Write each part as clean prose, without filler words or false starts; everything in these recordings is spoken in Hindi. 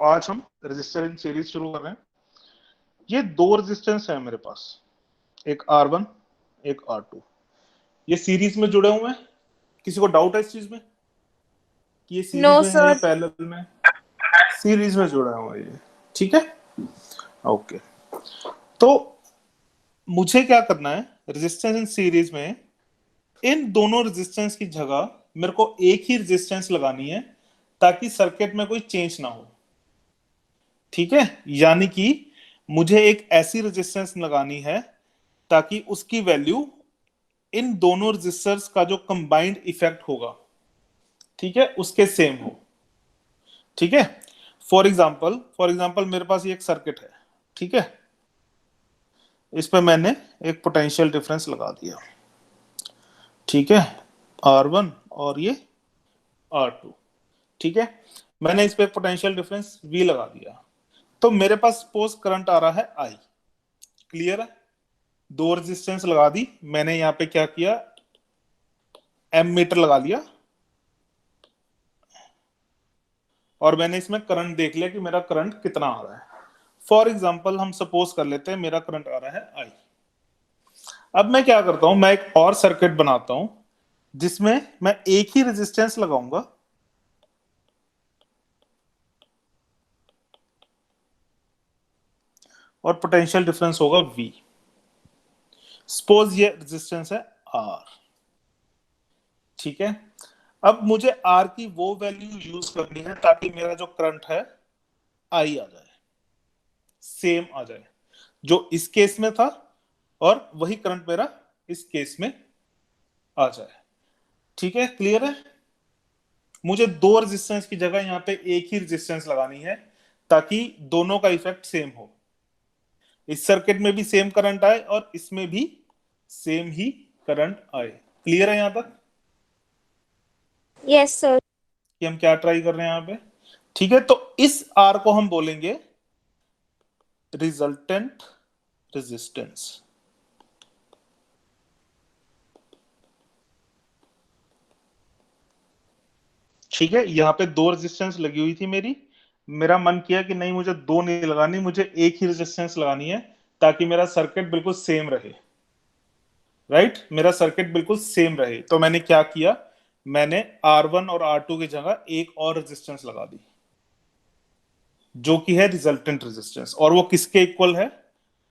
आज हम रजिस्टर इन सीरीज शुरू कर रहे हैं। ये दो रेजिस्टेंस है मेरे पास, एक R1 एक R2। ये सीरीज में जुड़े हुए हैं। किसी को डाउट है इस चीज में कि ये नो सीरीज में है या सर। पैरेलल में? सीरीज में जुड़ा हुआ है ये, ठीक है, ओके। तो मुझे क्या करना है, रेजिस्टेंस इन सीरीज में इन दोनों रेजिस्टेंस की जगह मेरे को एक ही रेजिस्टेंस लगानी है ताकि सर्किट में कोई चेंज ना हो, ठीक है। यानी कि मुझे एक ऐसी रेजिस्टेंस लगानी है ताकि उसकी वैल्यू इन दोनों रेजिस्टर्स का जो कंबाइंड इफेक्ट होगा, ठीक है, उसके सेम हो, ठीक है। फॉर एग्जांपल मेरे पास ये एक सर्किट है, ठीक है। इस पे मैंने एक पोटेंशियल डिफरेंस लगा दिया, ठीक है, R1 और ये R2, ठीक है। मैंने इस पे पोटेंशियल डिफरेंस V लगा दिया, तो मेरे पास सपोज करंट आ रहा है I। क्लियर है? दो रेजिस्टेंस लगा दी मैंने, यहां पे क्या किया, एमीटर लगा लिया और मैंने इसमें करंट देख लिया कि मेरा करंट कितना आ रहा है। फॉर एग्जाम्पल हम सपोज कर लेते हैं मेरा करंट आ रहा है I। अब मैं क्या करता हूं, मैं एक और सर्किट बनाता हूं जिसमें मैं एक ही रेजिस्टेंस लगाऊंगा और पोटेंशियल डिफरेंस होगा V। सपोज ये रेजिस्टेंस है R, ठीक है। अब मुझे R की वो वैल्यू यूज करनी है ताकि मेरा जो करंट है I आ जाए, सेम आ जाए जो इस केस में था, और वही करंट मेरा इस केस में आ जाए, ठीक है। क्लियर है? मुझे दो रेजिस्टेंस की जगह यहां पे एक ही रेजिस्टेंस लगानी है ताकि दोनों का इफेक्ट सेम हो, इस सर्किट में भी सेम करंट आए और इसमें भी सेम ही करंट आए। क्लियर है यहां तक यस सर। कि हम क्या ट्राई कर रहे हैं यहां पे? ठीक है, तो इस R को हम बोलेंगे रिजल्टेंट रेजिस्टेंस, ठीक है। यहां पे दो रेजिस्टेंस लगी हुई थी मेरा मन किया कि नहीं, मुझे दो नहीं लगानी, मुझे एक ही रेजिस्टेंस लगानी है ताकि मेरा सर्किट बिल्कुल सेम रहे, राइट। मेरा सर्किट बिल्कुल सेम रहे, तो मैंने क्या किया, मैंने R1 और R2 की जगह एक और रेजिस्टेंस लगा दी जो कि है रिजल्टेंट रेजिस्टेंस, और वो किसके इक्वल है,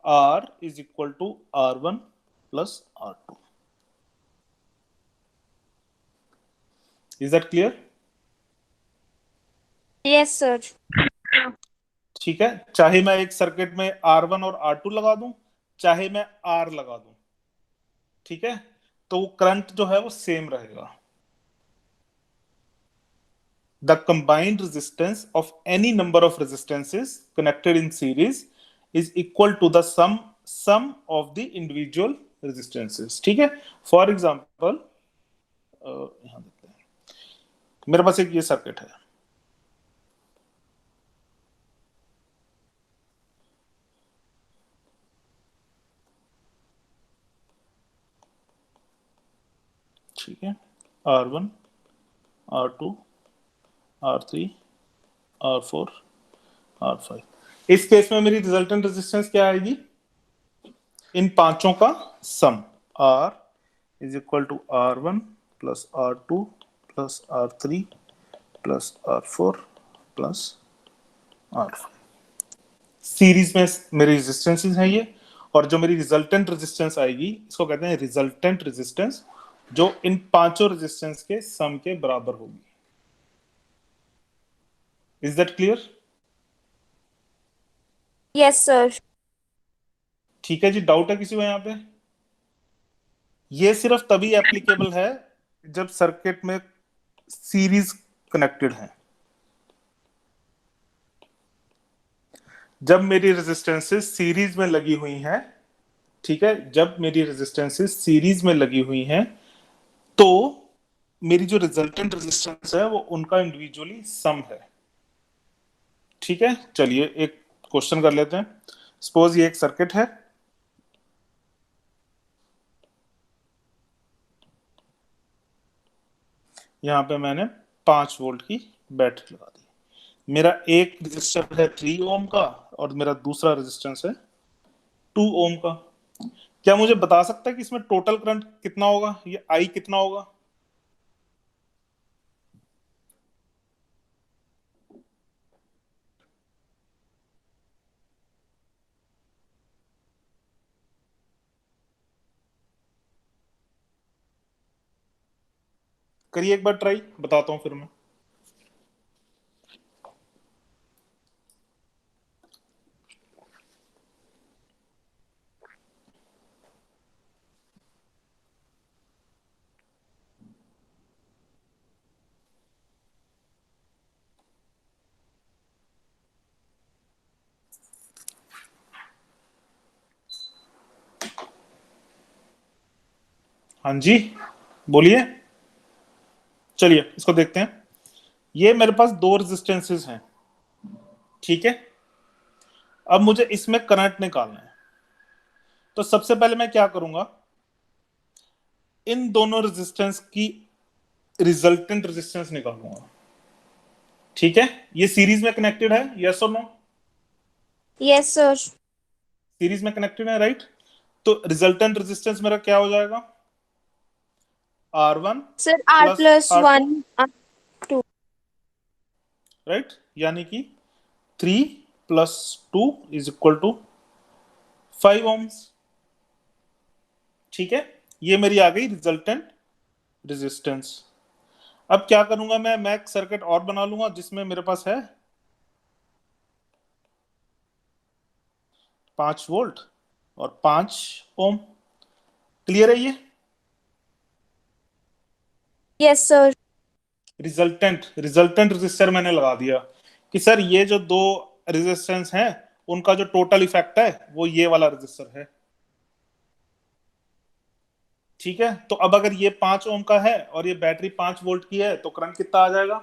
R is equal to R1 plus R2। Is that clear? Yes sir. ठीक है, चाहे मैं एक सर्किट में R1 और R2 लगा दूं, चाहे मैं R लगा दूं, ठीक है, तो करंट जो है वो सेम रहेगा। The combined resistance of any number of resistances connected in series is equal to the sum of the individual resistances, ठीक है। फॉर एग्जाम्पल यहां देखते हैं, मेरे पास एक ये सर्किट है, ठीक है, R1 R2 R3 R4 R5। इस केस में मेरी रिजल्टेंट रेजिस्टेंस क्या आएगी, इन पांचों का sum, R is equal to R1 plus R2 plus R3 plus R4 plus R5। Series में मेरी रेजिस्टेंसेस हैं ये, और जो मेरी रिजल्टेंट रेजिस्टेंस आएगी इसको कहते हैं रिजल्टेंट रेजिस्टेंस, जो इन पांचों रेजिस्टेंस के सम के बराबर होगी। Is that clear? Yes sir. ठीक है जी, डाउट है किसी को यहाँ पे? ये सिर्फ तभी एप्लीकेबल है जब सर्किट में सीरीज कनेक्टेड है। जब मेरी रेजिस्टेंसेस सीरीज में लगी हुई हैं, ठीक है, जब मेरी रेजिस्टेंसेस सीरीज में लगी हुई हैं, तो मेरी जो रिजल्टेंट रेजिस्टेंस है वो उनका इंडिविजुअली सम है, ठीक है। चलिए एक क्वेश्चन कर लेते हैं। सपोज ये एक सर्किट है, यहां पे मैंने 5 वोल्ट की बैटरी लगा दी, मेरा एक रेजिस्टर है 3 ओम का और मेरा दूसरा रेजिस्टेंस है 2 ओम का। क्या मुझे बता सकता है कि इसमें टोटल करंट कितना होगा, ये आई कितना होगा? करिए एक बार ट्राई, बताता हूं फिर मैं। हाँ जी, बोलिए। चलिए इसको देखते हैं। ये मेरे पास दो रेजिस्टेंसेस हैं, ठीक है। अब मुझे इसमें करंट निकालना है, तो सबसे पहले मैं क्या करूंगा, इन दोनों रेजिस्टेंस की रिजल्टेंट रेजिस्टेंस निकालूंगा, ठीक है। ये सीरीज में कनेक्टेड है, यस और नो? Yes sir. सीरीज में कनेक्टेड है, राइट। तो रिजल्टेंट रेजिस्टेंस मेरा क्या हो जाएगा, R1 sir R plus plus R2, one two. Right. यानी कि 3 plus 2 is equal to 5 ohms, ठीक है। ये मेरी आ गई रिजल्टेंट रेजिस्टेंस। अब क्या करूंगा, मैं एक सर्किट और बना लूंगा जिसमें मेरे पास है 5 वोल्ट और 5 ओम। क्लियर है ये? Yes sir. Resultant resultant resistor मैंने लगा दिया कि सर ये जो दो रेजिस्टेंस हैं उनका जो टोटल इफेक्ट है वो ये वाला रेजिस्टर है, ठीक है। तो अब अगर ये 5 ओम का है और ये बैटरी 5 वोल्ट की है तो करंट कितना आ जाएगा?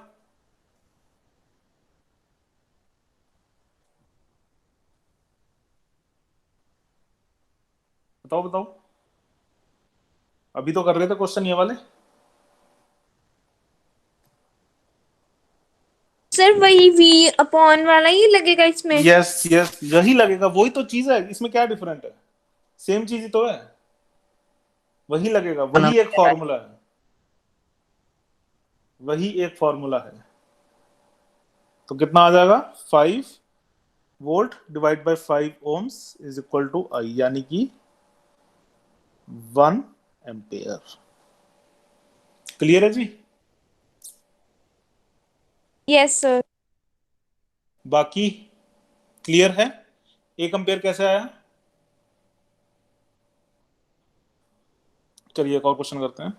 बताओ बताओ, अभी तो कर रहे थे क्वेश्चन ये वाले। सर वही V अपॉन वाला ही लगेगा इसमें। यस यस, यही लगेगा, वही तो चीज है, इसमें क्या डिफरेंट है? सेम चीज ही तो है, वही लगेगा, वही एक फॉर्मूला है, वही एक फॉर्मूला है। तो कितना आ जाएगा, 5 volt divide by 5 ohms is equal to I, यानी कि 1 एम्पेयर। क्लियर है जी? Yes sir. बाकी क्लियर है? 1 एम्पेयर कैसे आया? चलिए एक और क्वेश्चन करते हैं।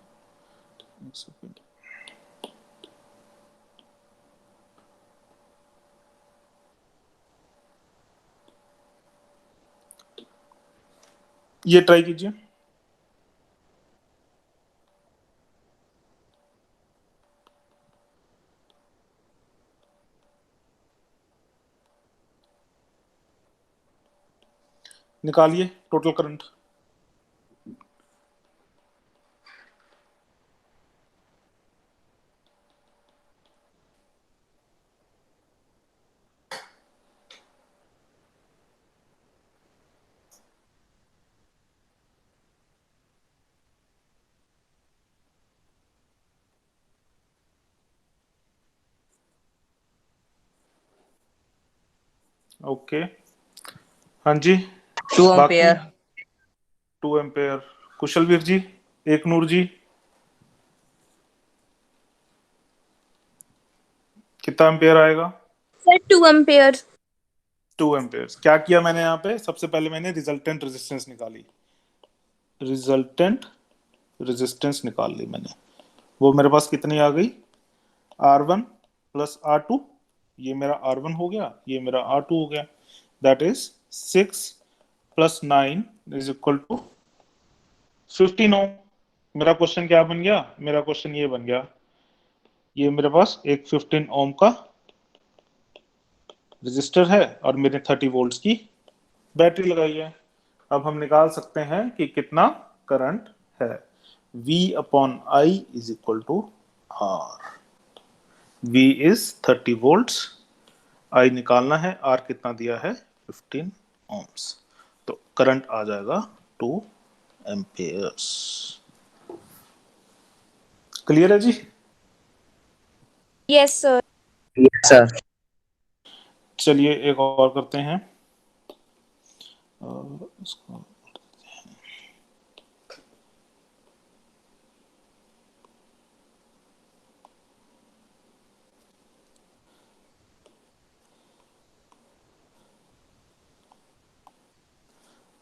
एक सेकंड। ये ट्राई कीजिए। निकालिए टोटल करंट। ओके, हाँ जी। 2 बाकी एम्पेयर। 2 एम्पेयर। कुशलवीर जी, एक नूर जी, कितना एम्पेयर आएगा? Sir 2 ampere. 2 एम्पेयर। क्या किया मैंने यहाँ पे, सबसे पहले मैंने रिजल्टेंट रेजिस्टेंस निकाली, रिजल्टेंट रेजिस्टेंस निकाल ली मैंने। वो मेरे पास कितनी आ गई, R1 प्लस R2। ये मेरा R1 हो गया, ये मेरा R2 हो गया। That is 6 plus 9 is equal to 15 ohm. मेरा क्वेश्चन क्या बन गया, मेरा क्वेश्चन ये बन गया, ये मेरे पास एक 15 ओम का रजिस्टर है और मैंने 30 वोल्ट्स की बैटरी लगाई है। अब हम निकाल सकते हैं कि कितना करंट है। V upon I is equal to R। V is 30 volts I निकालना है, आर कितना दिया है 15 ohms, तो करंट आ जाएगा 2 एम्पियर्स। क्लियर है जी? Yes sir. Yes sir. चलिए एक और करते हैं। इसको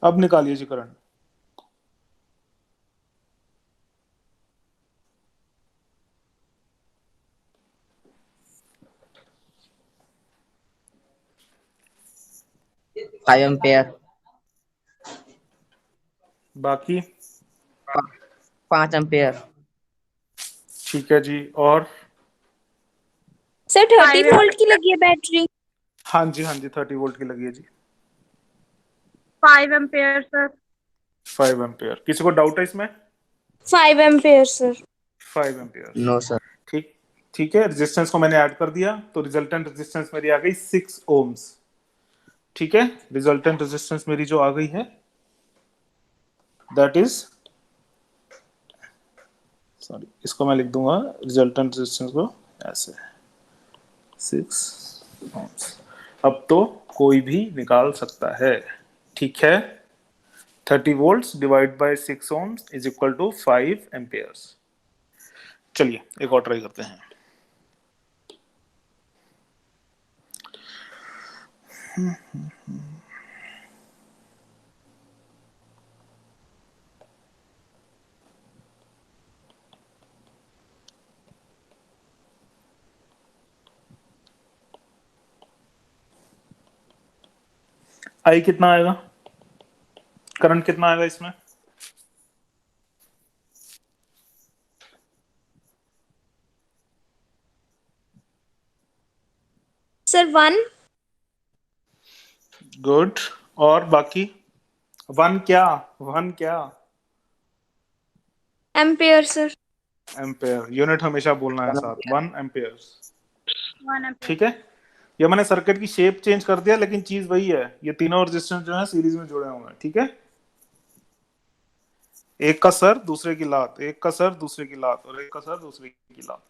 अब निकालिए जी करंट। Five ampere. बाकी 5 एम्पेयर। ठीक है जी। और सर 30 वोल्ट की लगी है बैटरी। हाँ जी, हाँ जी 30 वोल्ट की लगी है जी। 5 एम्पेयर सर। 5 एम्पियर। किसी को डाउट है इसमें? 5 ampere sir. 5 ampere. No sir. ठीक, ठीक है। रेजिस्टेंस को मैंने ऐड कर दिया, तो रिजल्टेंट रेजिस्टेंस मेरी आ गई 6 ohms। ठीक है, रिजल्टेंट रेजिस्टेंस मेरी जो आ गई है दैट इज, सॉरी इसको मैं लिख दूंगा रिजल्टेंट रेजिस्टेंस को ऐसे 6 ohms। अब तो कोई भी निकाल सकता है। ठीक है, 30 volts divide by 6 ohms is equal to 5 amperes. चलिए एक और ट्राई करते हैं। आई कितना आएगा, करंट कितना आएगा इसमें? सर 1। गुड। और बाकी 1 क्या, 1 क्या? Ampere sir. एम्पेयर। यूनिट हमेशा बोलना है साथ, 1 एम्पेयर। 1 एम्पेयर। ठीक है, ये मैंने सर्किट की शेप चेंज कर दिया, लेकिन चीज वही है। ये तीनों रेजिस्टेंस जो है सीरीज में जुड़े हुए हैं। ठीक है, एक का सर दूसरे की लात, एक का सर दूसरे की लात, और एक का सर दूसरे की लात।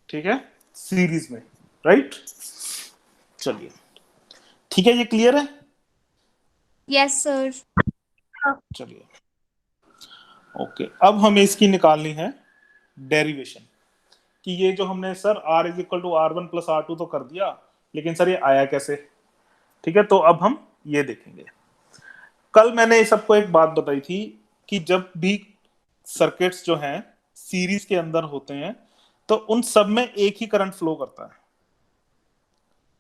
ठीक है, सीरीज में, राइट? चलिए ठीक है, ये क्लियर है? Yes sir. चलिए ओके, अब हमें इसकी निकालनी है डेरिवेशन, कि ये जो हमने sir R is equal to R1 plus R2 तो कर दिया, लेकिन सर ये आया कैसे? ठीक है, तो अब हम ये देखेंगे। कल मैंने इस सबको एक बात बताई थी कि जब भी सर्किट्स जो हैं सीरीज के अंदर होते हैं तो उन सब में एक ही करंट फ्लो करता है।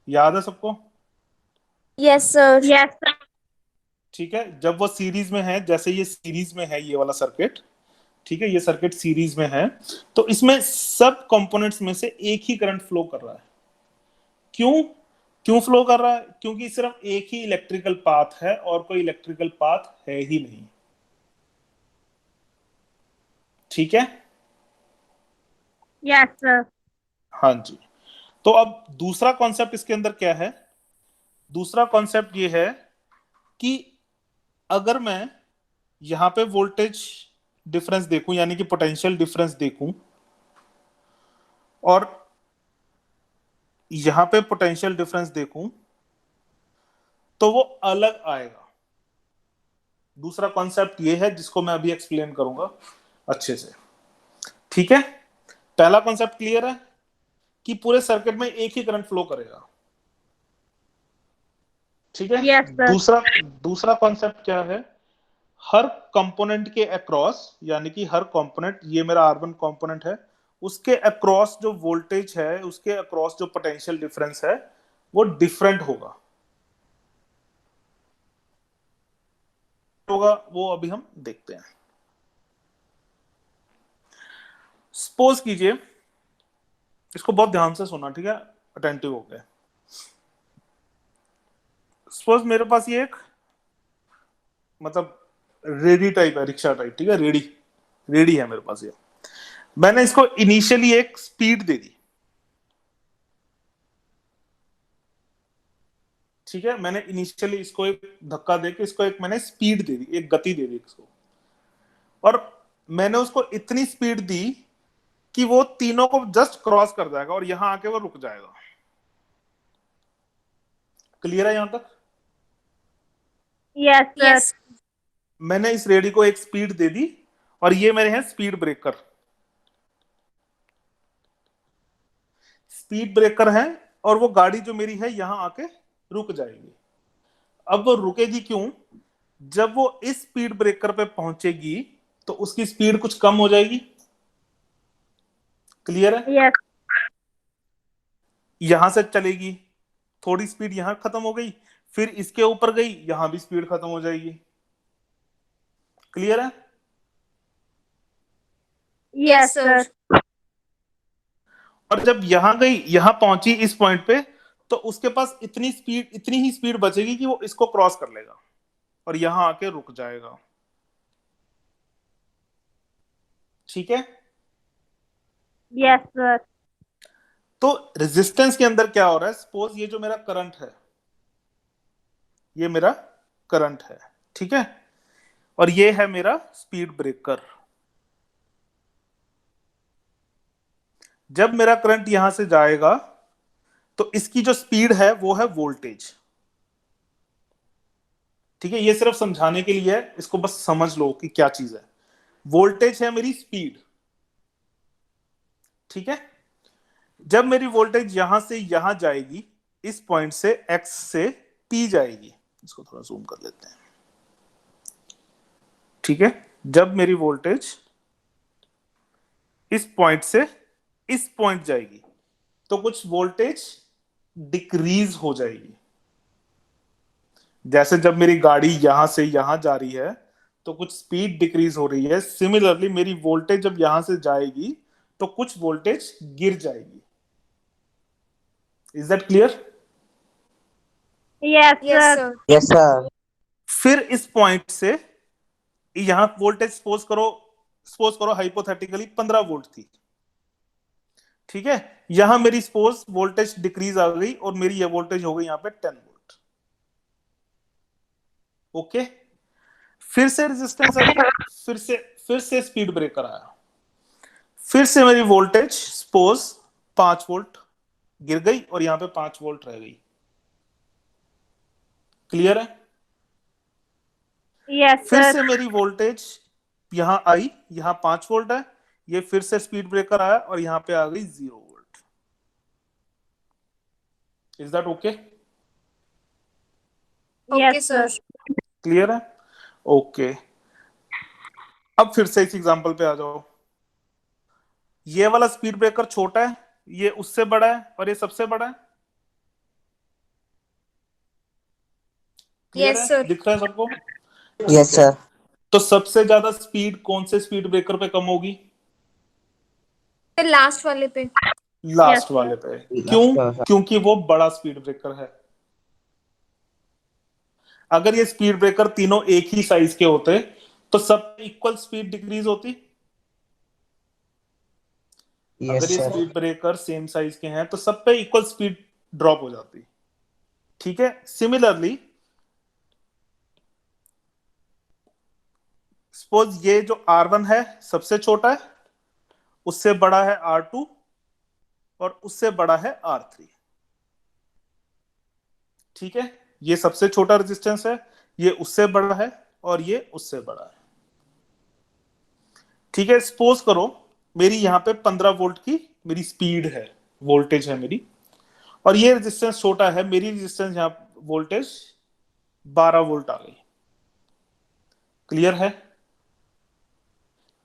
याद है सबको? Yes sir. Yes sir. ठीक है, जब वो सीरीज में है, जैसे ये सीरीज में है ये वाला सर्किट, ठीक है, ये सर्किट सीरीज में है, तो इसमें सब कंपोनेंट्स में से एक ही करंट फ्लो कर रहा है। क्यों क्यों फ्लो कर रहा है? क्योंकि सिर्फ एक ही इलेक्ट्रिकल पाथ है और कोई इलेक्ट्रिकल पाथ है ही नहीं। ठीक है, यस सर। हाँ जी। तो अब दूसरा कॉन्सेप्ट इसके अंदर क्या है? दूसरा कॉन्सेप्ट ये है कि अगर मैं यहां पे वोल्टेज डिफरेंस देखूं, यानी कि पोटेंशियल डिफरेंस देखूं, और यहां पे पोटेंशियल डिफरेंस देखूं, तो वो अलग आएगा। दूसरा कॉन्सेप्ट ये है जिसको मैं अभी एक्सप्लेन करूंगा अच्छे से। ठीक है, पहला कॉन्सेप्ट क्लियर है कि पूरे सर्किट में एक ही करंट फ्लो करेगा। ठीक है, Yes, sir. दूसरा कॉन्सेप्ट क्या है? हर कंपोनेंट के अक्रॉस, यानी कि हर कंपोनेंट, ये मेरा R1 कंपोनेंट है, उसके अक्रॉस जो वोल्टेज है, उसके अक्रॉस जो पोटेंशियल डिफरेंस है, वो डिफरेंट होगा। वो अभी हम देखते हैं। सपोज कीजिए, इसको बहुत ध्यान से सुनना, ठीक है, अटेंटिव हो गए। सपोज मेरे पास ये एक मतलब रेडी टाइप है, रिक्शा टाइप, ठीक है, रेडी रेडी है मेरे पास ये। मैंने इसको इनिशियली एक स्पीड दे दी, ठीक है, मैंने इनिशियली इसको एक धक्का देके इसको एक मैंने स्पीड दे दी, एक गति दे दी इसको, और मैंने उसको इतनी स्पीड दी कि वो तीनों को जस्ट क्रॉस कर जाएगा और यहां आके वो रुक जाएगा। क्लियर है यहां तक? Yes, sir. Yes. मैंने इस रेडी को एक स्पीड दे दी और ये मेरे हैं स्पीड ब्रेकर। स्पीड ब्रेकर है और वो गाड़ी जो मेरी है यहां आके रुक जाएगी। अब वो रुकेगी क्यों? जब वो इस स्पीड ब्रेकर पे पहुंचेगी तो उसकी स्पीड कुछ कम हो जाएगी। क्लियर है? Yes. यहां से चलेगी, थोड़ी स्पीड यहां खत्म हो गई, फिर इसके ऊपर गई, यहां भी स्पीड खत्म हो जाएगी। क्लियर है? Yes, sir. और जब यहां गई, यहां पहुंची इस पॉइंट पे, तो उसके पास इतनी ही स्पीड बचेगी कि वो इसको क्रॉस कर लेगा और यहां आके रुक जाएगा। ठीक है? Yes, sir. तो रेजिस्टेंस के अंदर क्या हो रहा है? सपोज ये जो मेरा करंट है, ये मेरा करंट है, ठीक है, और ये है मेरा स्पीड ब्रेकर। जब मेरा करंट यहां से जाएगा तो इसकी जो स्पीड है वो है वोल्टेज। ठीक है, ये सिर्फ समझाने के लिए है, इसको बस समझ लो कि क्या चीज है। वोल्टेज है मेरी स्पीड। ठीक है, जब मेरी वोल्टेज यहां से यहां जाएगी, इस पॉइंट से एक्स से पी जाएगी, इसको थोड़ा जूम कर लेते हैं। ठीक है, जब मेरी वोल्टेज इस पॉइंट से इस पॉइंट जाएगी तो कुछ वोल्टेज डिक्रीज हो जाएगी। जैसे जब मेरी गाड़ी यहां से यहां जा रही है तो कुछ स्पीड डिक्रीज हो रही है, सिमिलरली मेरी वोल्टेज जब यहां से जाएगी तो कुछ वोल्टेज गिर जाएगी। Is that clear? Yes, Yes, sir. sir. Yes, sir. फिर इस पॉइंट से यहां वोल्टेज सपोज करो हाइपोथेटिकली 15 वोल्ट थी। ठीक है, यहां मेरी सपोज वोल्टेज डिक्रीज आ गई और मेरी ये वोल्टेज हो गई यहां पे 10 वोल्ट। ओके, फिर से रेजिस्टेंस आई, फिर से स्पीड ब्रेकर आया, फिर से मेरी वोल्टेज सपोज 5 वोल्ट गिर गई और यहां पे 5 वोल्ट रह गई। क्लियर है? Yes, फिर sir. से मेरी वोल्टेज यहां आई, यहां 5 वोल्ट है, ये फिर से स्पीड ब्रेकर आया और यहां पे आ गई 0 volt. Is that okay? Okay, Yes, sir. Clear है? ओके, अब फिर से इस एग्जांपल पे आ जाओ। ये वाला स्पीड ब्रेकर छोटा है, ये उससे बड़ा है और ये सबसे बड़ा है। क्लियर Yes, है? sir. दिख रहा है सबको? Yes, sir. तो सबसे ज्यादा स्पीड कौन से स्पीड ब्रेकर पे कम होगी? फिर लास्ट वाले पे। Last sir. वाले पे। क्यों? sir. क्योंकि वो बड़ा स्पीड ब्रेकर है। अगर ये स्पीड ब्रेकर तीनों एक ही साइज के होते तो सब इक्वल स्पीड डिक्रीज होती। Yes, अगर ये sir. Speed breaker same size के हैं तो सब पे इक्वल स्पीड ड्रॉप हो जाती। ठीक है, सिमिलरली सपोज ये जो R1 है सबसे छोटा है, उससे बड़ा है R2 और उससे बड़ा है R3। ठीक है, ये सबसे छोटा रेजिस्टेंस है, ये उससे बड़ा है और ये उससे बड़ा है। ठीक है, सपोज करो मेरी यहां पे 15 वोल्ट की मेरी स्पीड है, वोल्टेज है मेरी, और ये रेजिस्टेंस छोटा है, मेरी रेजिस्टेंस यहां वोल्टेज 12 वोल्ट आ गई। क्लियर है?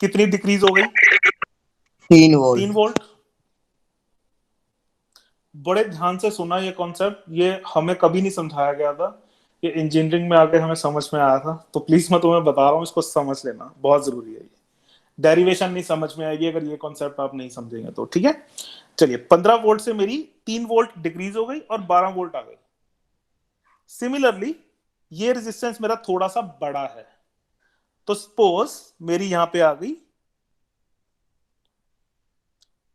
कितनी डिक्रीज हो गई? 3 volt. 3 वोल्ट। बड़े ध्यान से सुना ये कॉन्सेप्ट, ये हमें कभी नहीं समझाया गया था, ये इंजीनियरिंग में आके हमें समझ में आया था, तो प्लीज मैं तुम्हें बता रहा हूँ, इसको समझ लेना, बहुत जरूरी है। ये डेरिवेशन नहीं समझ में आएगी अगर ये कॉन्सेप्ट आप नहीं समझेंगे तो। ठीक है, चलिए 15 वोल्ट से मेरी 3 वोल्ट डिक्रीज हो गई और 12 वोल्ट आ गई। सिमिलरली ये रेजिस्टेंस मेरा थोड़ा सा बड़ा है, तो सपोज मेरी यहां पे आ गई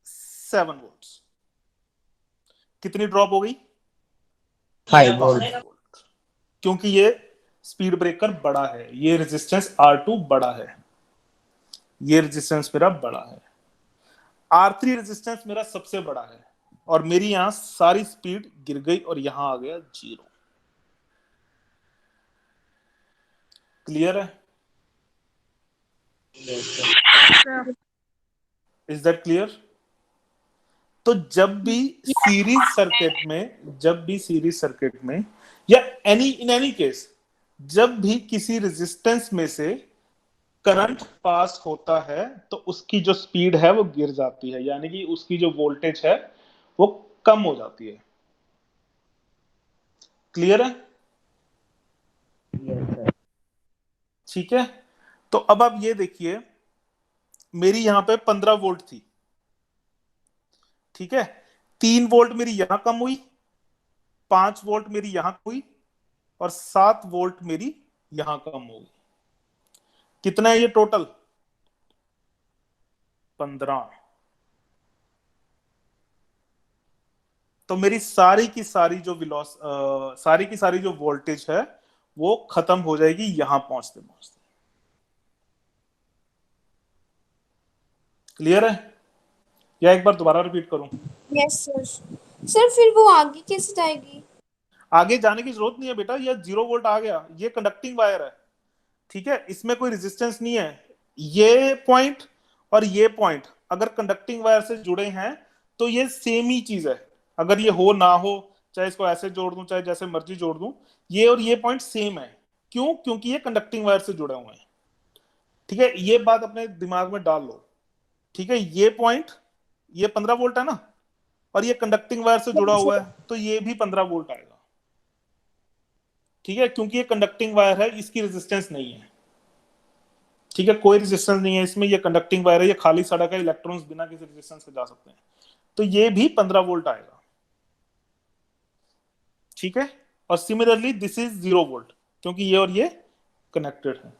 7 वोल्ट। कितनी ड्रॉप हो गई? 5 volt. 5 वोल्ट। क्योंकि ये स्पीड ब्रेकर बड़ा है, ये रेजिस्टेंस R2 बड़ा है, ये रेजिस्टेंस मेरा बड़ा है, R3 रेजिस्टेंस मेरा सबसे बड़ा है, और मेरी यहां सारी स्पीड गिर गई और यहां आ गया 0। क्लियर है? sir. Is that clear? तो जब भी सीरीज सर्किट में या इन एनी केस जब भी किसी रेजिस्टेंस में से करंट पास होता है तो उसकी जो स्पीड है वो गिर जाती है, यानी कि उसकी जो वोल्टेज है वो कम हो जाती है। क्लियर है? Yes, sir. ठीक है, तो अब आप ये देखिए, मेरी यहां पे 15 वोल्ट थी, ठीक है, 3 वोल्ट मेरी यहां कम हुई, 5 वोल्ट मेरी यहां हुई, और 7 वोल्ट मेरी यहां कम हो गई। कितना है ये टोटल? 15। तो मेरी सारी की सारी जो वोल्टेज है वो खत्म हो जाएगी यहां पहुंचते पहुंचते। क्लियर है? या एक बार दोबारा रिपीट करूं? Yes sir. सर फिर वो आगे कैसे जाएगी? आगे जाने की जरूरत नहीं है बेटा, ये 0 वोल्ट आ गया, ये कंडक्टिंग वायर है, ठीक है, इसमें कोई रेजिस्टेंस नहीं है। ये पॉइंट और ये पॉइंट अगर कंडक्टिंग वायर से जुड़े हैं तो ये सेम ही चीज है, अगर ये हो ना हो, चाहे इसको ऐसे जोड़ दूं चाहे जैसे मर्जी जोड़ दूं, ये और ये पॉइंट सेम है। क्यों? क्योंकि ये कंडक्टिंग वायर से जुड़े हुए हैं। ठीक है, ये बात अपने दिमाग में डाल लो। ठीक है, ये पॉइंट, ये 15 वोल्ट है ना, और ये कंडक्टिंग वायर से जुड़ा हुआ है, तो ये भी 15 वोल्ट आएगा। ठीक है, क्योंकि ये कंडक्टिंग वायर है, इसकी रेजिस्टेंस नहीं है। ठीक है, कोई रेजिस्टेंस नहीं है इसमें, ये कंडक्टिंग वायर है, ये खाली सड़क है, इलेक्ट्रॉन्स बिना किसी रेजिस्टेंस के जा सकते हैं, तो ये भी 15 वोल्ट आएगा। ठीक है, और सिमिलरली दिस इज 0 वोल्ट, क्योंकि ये और ये कनेक्टेड है।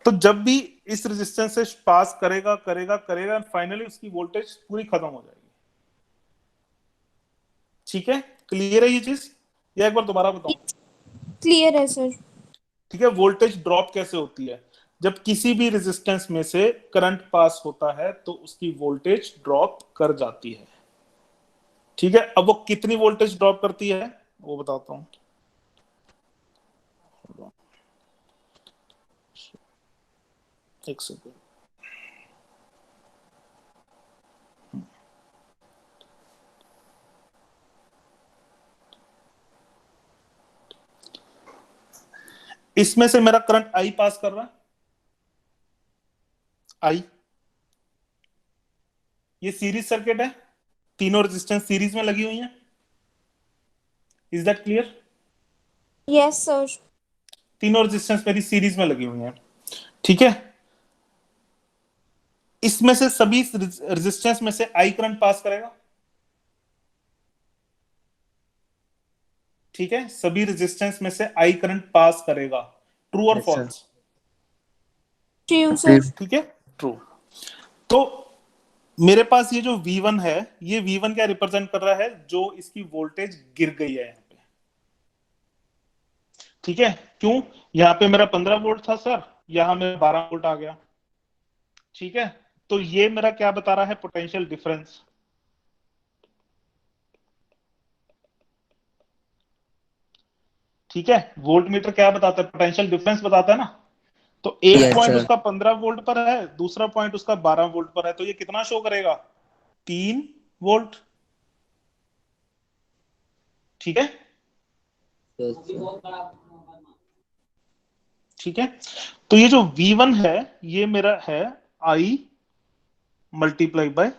तो जब भी इस रेजिस्टेंस से पास करेगा करेगा करेगा, फाइनली उसकी वोल्टेज पूरी खत्म हो जाएगी। ठीक है, क्लियर है ये चीज, या एक बार दोबारा बताऊं? क्लियर है सर। ठीक है, वोल्टेज ड्रॉप कैसे होती है? जब किसी भी रेजिस्टेंस में से करंट पास होता है तो उसकी वोल्टेज ड्रॉप कर जाती है। ठीक है, अब वो कितनी वोल्टेज ड्रॉप करती है वो बताता हूं। एक सेकेंड। इसमें से मेरा करंट आई पास कर रहा है, आई, ये सीरीज सर्किट है, तीनों रेजिस्टेंस सीरीज में लगी हुई हैं। Is that clear? Yes sir. तीनों रेजिस्टेंस मेरी सीरीज में लगी हुई हैं। ठीक है, इसमें से सभी रेजिस्टेंस में से आई करंट पास करेगा। ठीक है, सभी रेजिस्टेंस में से आई करंट पास करेगा। ट्रू और Yes, sir. False? True sir. ठीक है, ट्रू। तो मेरे पास ये जो V1 है, ये V1 क्या रिप्रेजेंट कर रहा है? जो इसकी वोल्टेज गिर गई है यहाँ पे। ठीक है, क्यों? यहाँ पे मेरा 15 वोल्ट था सर, यहां में 12 वोल्ट आ गया। ठीक है, तो ये मेरा क्या बता रहा है? Potential difference. ठीक है, वोल्ट मीटर क्या बताता है? पोटेंशियल डिफरेंस बताता है ना। तो एक Yes, पॉइंट sir. उसका 15 वोल्ट पर है, दूसरा पॉइंट उसका 12 वोल्ट पर है, तो ये कितना शो करेगा? 3 वोल्ट। ठीक है, ठीक है, तो ये जो V1 है ये मेरा है I multiply by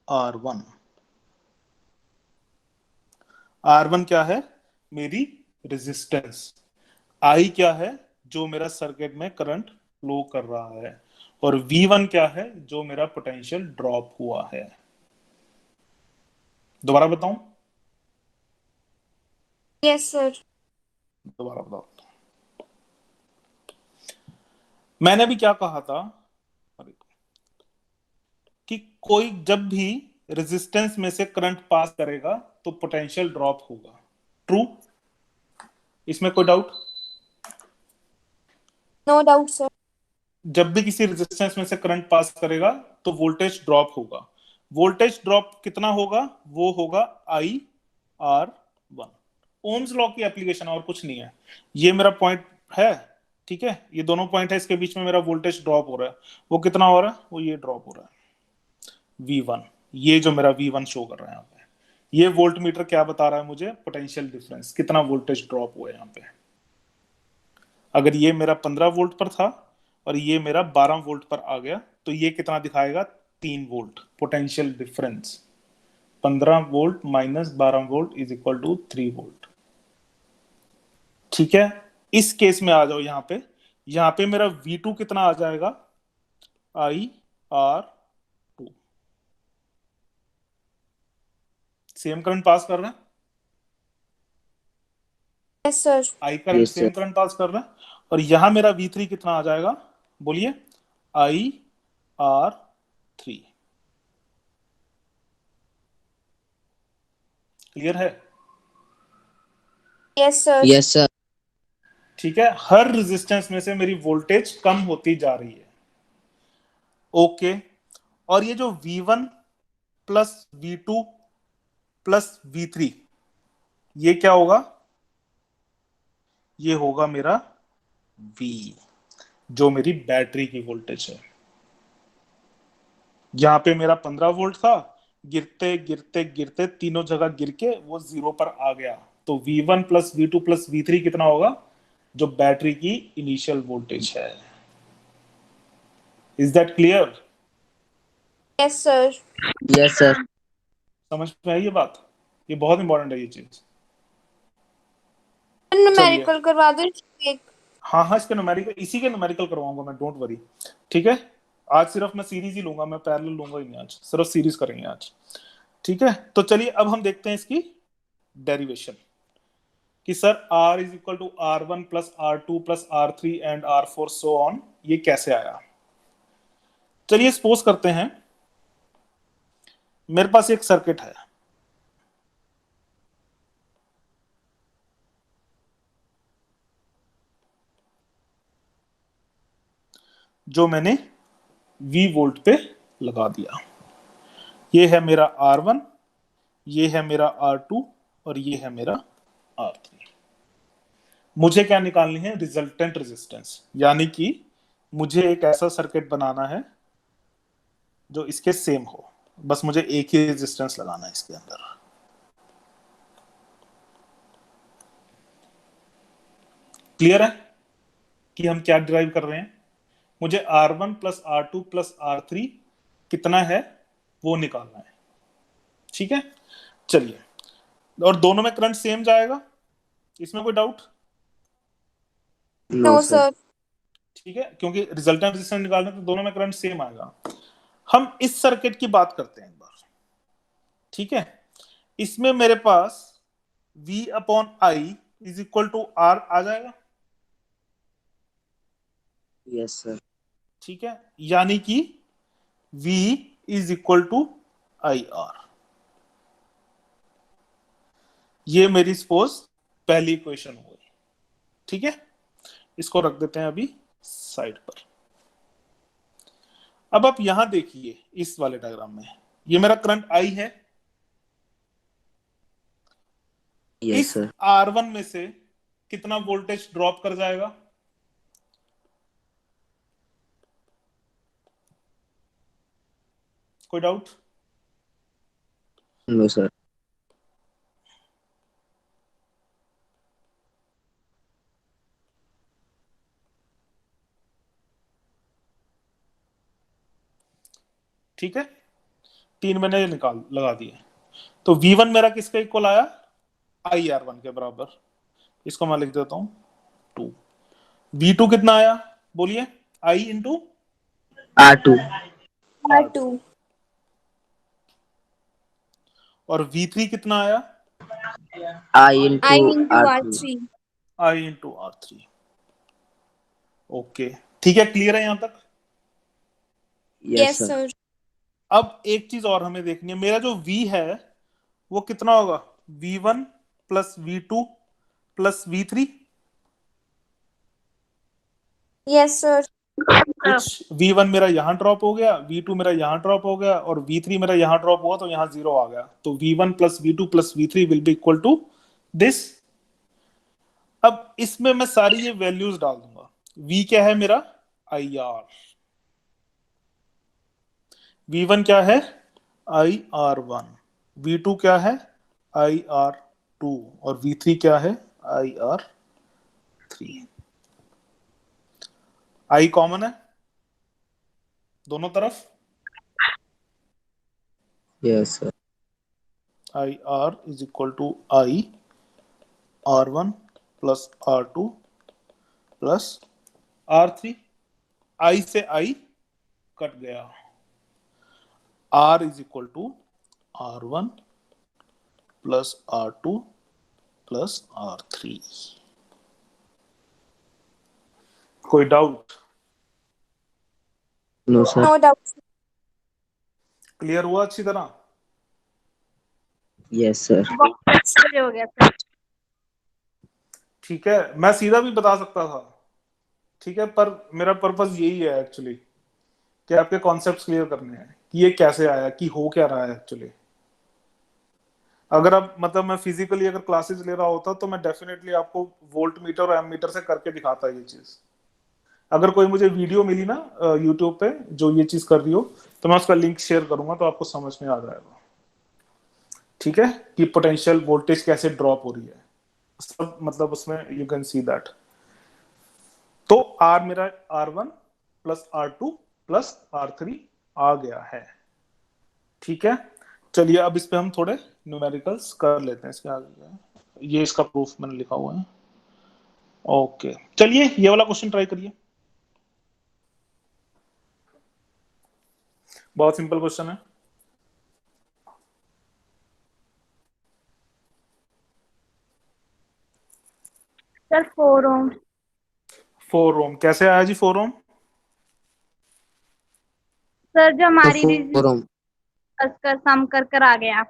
R1। R1 क्या है? मेरी रेजिस्टेंस। I क्या है? जो मेरा सर्किट में करंट फ्लो कर रहा है, और V1 क्या है? जो मेरा पोटेंशियल ड्रॉप हुआ है। दोबारा बताऊं? Yes sir. दोबारा बताओ। मैंने भी क्या कहा था कि कोई जब भी रेजिस्टेंस में से करंट पास करेगा तो पोटेंशियल ड्रॉप होगा। ट्रू? इसमें कोई डाउट? No doubt sir. जब भी किसी रेजिस्टेंस में से करंट पास करेगा तो वोल्टेज ड्रॉप होगा। वोल्टेज ड्रॉप कितना होगा? वो होगा I R one. Ohm's law की एप्लीकेशन, और कुछ नहीं है। ये मेरा पॉइंट है, ठीक है, ये दोनों पॉइंट है, इसके बीच में मेरा वोल्टेज ड्रॉप हो रहा है। वो कितना हो रहा है? वो ये ड्रॉप हो रहा है V1। ये जो मेरा V1 शो कर रहा है यहाँ पे, ये वोल्ट मीटर क्या बता रहा है मुझे? पोटेंशियल डिफरेंस, कितना वोल्टेज ड्रॉप हुआ है यहाँ पे। अगर ये मेरा 15 वोल्ट पर था और ये मेरा 12 वोल्ट पर आ गया, तो ये कितना दिखाएगा? 3 volt potential difference. 15 volt minus 12 volt is equal to 3 volt. ठीक है, इस केस में आ जाओ यहाँ पे मेरा V2 कितना आ जाएगा? I R two. Same current pass कर रहे हैं, yes sir. I current Yes, same sir. Current pass कर रहे हैं। और यहां मेरा V3 कितना आ जाएगा? बोलिए। I R three. क्लियर है? Yes sir. Yes, sir. ठीक है, हर रेजिस्टेंस में से मेरी वोल्टेज कम होती जा रही है। ओके, और ये जो V1 plus V2 plus V3, ये क्या होगा? ये होगा मेरा V, जो मेरी बैटरी की वोल्टेज है। यहां पे मेरा 15 वोल्ट था, गिरते गिरते गिरते तीनों जगह गिर के वो 0 पर आ गया। तो V1 plus V2 plus V3 कितना होगा? जो बैटरी की इनिशियल वोल्टेज है। Is that clear? Yes sir. Yes, sir. समझ में आई ये बात? ये बहुत इंपॉर्टेंट है ये चीज। न्यूमेरिकल करवा दो एक। हाँ हाँ, इसके न्यूमेरिकल, इसी के न्यूमेरिकल करवाऊंगा मैं, डोंट वरी। ठीक है, आज सिर्फ मैं सीरीज ही लूंगा, मैं पैरेलल लूंगा ही नहीं, आज सिर्फ सीरीज करेंगे आज। ठीक है, तो चलिए अब हम देखते हैं इसकी डेरिवेशन कि sir R is equal to R1 plus R2 plus R3 and R4 so on, ये कैसे आया। चलिए सपोज करते हैं मेरे पास एक सर्किट है, जो मैंने V वोल्ट पे लगा दिया। ये है मेरा R1, ये है मेरा R2 और ये है मेरा R3। मुझे क्या निकालनी है? रिजल्टेंट रेजिस्टेंस, यानी कि मुझे एक ऐसा सर्किट बनाना है जो इसके सेम हो। बस मुझे एक ही रेजिस्टेंस लगाना है इसके अंदर। क्लियर है कि हम क्या डिराइव कर रहे हैं? मुझे R1 plus R2 plus R3 कितना है वो निकालना है। ठीक है, चलिए, और दोनों में करंट सेम जाएगा, इसमें कोई डाउट? No sir. ठीक है, क्योंकि रिजल्टेंट रेजिस्टेंस निकालना है तो दोनों में करंट सेम आएगा। हम इस सर्किट की बात करते हैं एक बार। ठीक है, इसमें मेरे पास V upon I is equal to R आ जाएगा। Yes, sir. ठीक है, यानी कि V is equal to I R. ये मेरी सपोज पहली इक्वेशन हो गई। ठीक है, इसको रख देते हैं अभी साइड पर। अब आप यहां देखिए इस वाले डायग्राम में, ये मेरा करंट आई है। Yes, इस sir. R1 में से कितना वोल्टेज ड्रॉप कर जाएगा? कोई डाउट? No, sir. ठीक है, 3 मैंने निकाल लगा दिए। तो V1 मेरा किसके इक्वल आया? IR1 के बराबर। इसको मैं लिख देता हूं 2। V2 कितना आया? बोलिए। I into R2. R2। और V3 कितना आया? I into I into R3. R3। I into R3। Okay, ठीक है, क्लियर है यहां तक? Yes, yes sir. सर। अब एक चीज और हमें देखनी है, मेरा जो V है वो कितना होगा? V1 plus V2 plus V3। Yes, sir. कुछ V1 मेरा यहाँ ड्रॉप हो गया, V2 मेरा यहाँ ड्रॉप हो गया और V3 मेरा यहाँ ड्रॉप हुआ तो यहाँ 0 आ गया, तो V1 plus V2 plus V3 will be equal to this. अब इसमें मैं सारी ये वैल्यूज डाल दूंगा। V क्या है मेरा, IR, V1 क्या है, IR1, V2 क्या है, IR2 और V3 क्या है, IR3। I कॉमन है दोनों तरफ, Yes, sir. IR is equal to IR1 plus R2 plus R3। I से I कट गया, R is equal to R1 plus R2 plus R3। कोई doubt? No, sir. No doubt. Clear हुआ अच्छी तरह? Yes, sir. क्लियर हो गया सर। ठीक है, मैं सीधा भी बता सकता था, ठीक है, पर मेरा पर्पस यही है एक्चुअली कि आपके कॉन्सेप्ट्स क्लियर करने हैं कि ये कैसे आया, कि हो क्या रहा है एक्चुअली। अगर आप मतलब मैं फिजिकली अगर क्लासेस ले रहा होता तो मैं डेफिनेटली आपको वोल्ट मीटर और एमीटर से करके दिखाता ये चीज। अगर कोई मुझे वीडियो मिली ना यूट्यूब पे जो ये चीज कर रही हो तो मैं उसका लिंक शेयर करूंगा तो आपको समझ में आ जाएगा, ठीक है, कि पोटेंशियल वोल्टेज कैसे ड्रॉप हो रही है सब, मतलब उसमें यू कैन सी दैट। तो R मेरा R1 plus R2 plus R3 आ गया है, ठीक है। चलिए अब इस पे हम थोड़े न्यूमेरिकल्स कर लेते हैं इसके आगे। ये इसका प्रूफ मैंने लिखा हुआ है। ओके, चलिए ये वाला क्वेश्चन ट्राई करिए, बहुत सिंपल क्वेश्चन है। सर 4 ओम। 4 ओम कैसे आया जी 4 ओम? सर जो हमारी Forum. का सम कर आ गया।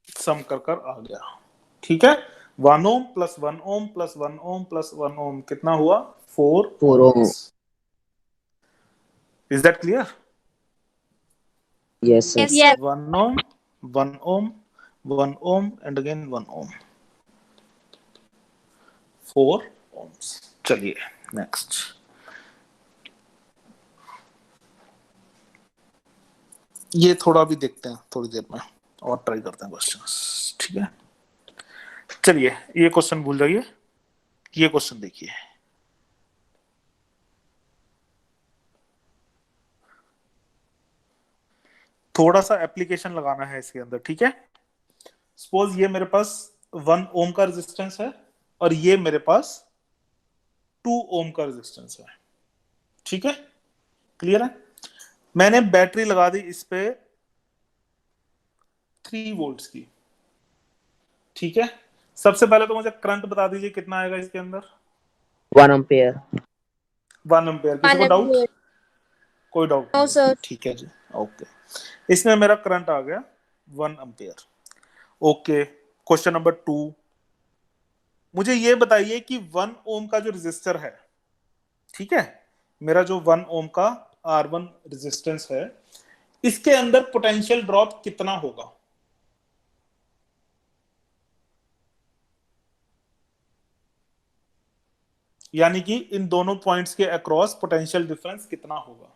सम कर आ गया, ठीक है। 1 ohm plus 1 ohm plus 1 ohm plus 1 ओम कितना हुआ, 4 Forum. Is that clear? Yes, sir. Yes, Yes. sir. 1 ohm 1 ohm 1 ohm and again 1 ohm, 4 ohms। चलिए नेक्स्ट, ये थोड़ा भी देखते हैं थोड़ी देर में और ट्राई करते हैं क्वेश्चंस, ठीक है। चलिए ये क्वेश्चन भूल जाइए, ये क्वेश्चन देखिए। थोड़ा सा एप्लीकेशन लगाना है इसके अंदर, ठीक है। सपोज ये मेरे पास 1 ओम का रेजिस्टेंस है और ये मेरे पास 2 ओम का रेजिस्टेंस है, ठीक है, क्लियर है। मैंने बैटरी लगा दी इस पे 3 वोल्ट्स की, ठीक है। सबसे पहले तो मुझे करंट बता दीजिए कितना आएगा इसके अंदर। 1 ampere. 1 एम्पेयर। किसी को डाउट? Unaware. कोई डाउट No, नहीं, sir. ठीक है जी, ओके। इसमें मेरा करंट आ गया 1 एम्पेयर। ओके, क्वेश्चन नंबर 2, मुझे ये बताइए कि 1 ओम का जो रेजिस्टर है, ठीक है, मेरा जो 1 ओम का R1 रेजिस्टेंस है, इसके अंदर पोटेंशियल ड्रॉप कितना होगा? यानी कि इन दोनों पॉइंट्स के अक्रॉस पोटेंशियल डिफरेंस कितना होगा?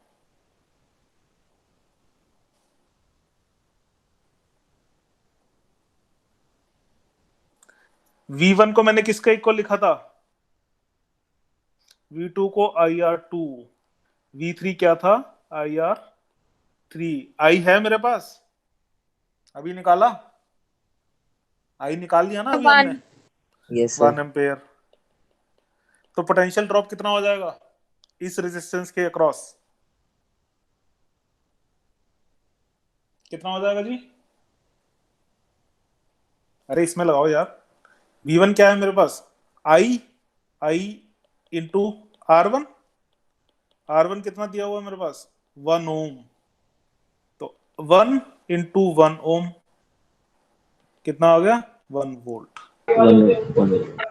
V1 को मैंने किसके इक्वल लिखा था? V2 को IR2, V3 क्या था? IR3। I है मेरे पास, अभी निकाला, I निकाल लिया ना अभी One. हमने, Yes, sir. 1 एम्पेयर। तो पोटेंशियल ड्रॉप कितना हो जाएगा इस रेजिस्टेंस के अक्रॉस? कितना हो जाएगा जी? अरे इसमें लगाओ यार। V1 क्या है मेरे पास? I into R1। R1 कितना दिया हुआ है मेरे पास? 1 ओम। तो 1 इंटू 1 ओम कितना हो गया? 1 वोल्ट। 1.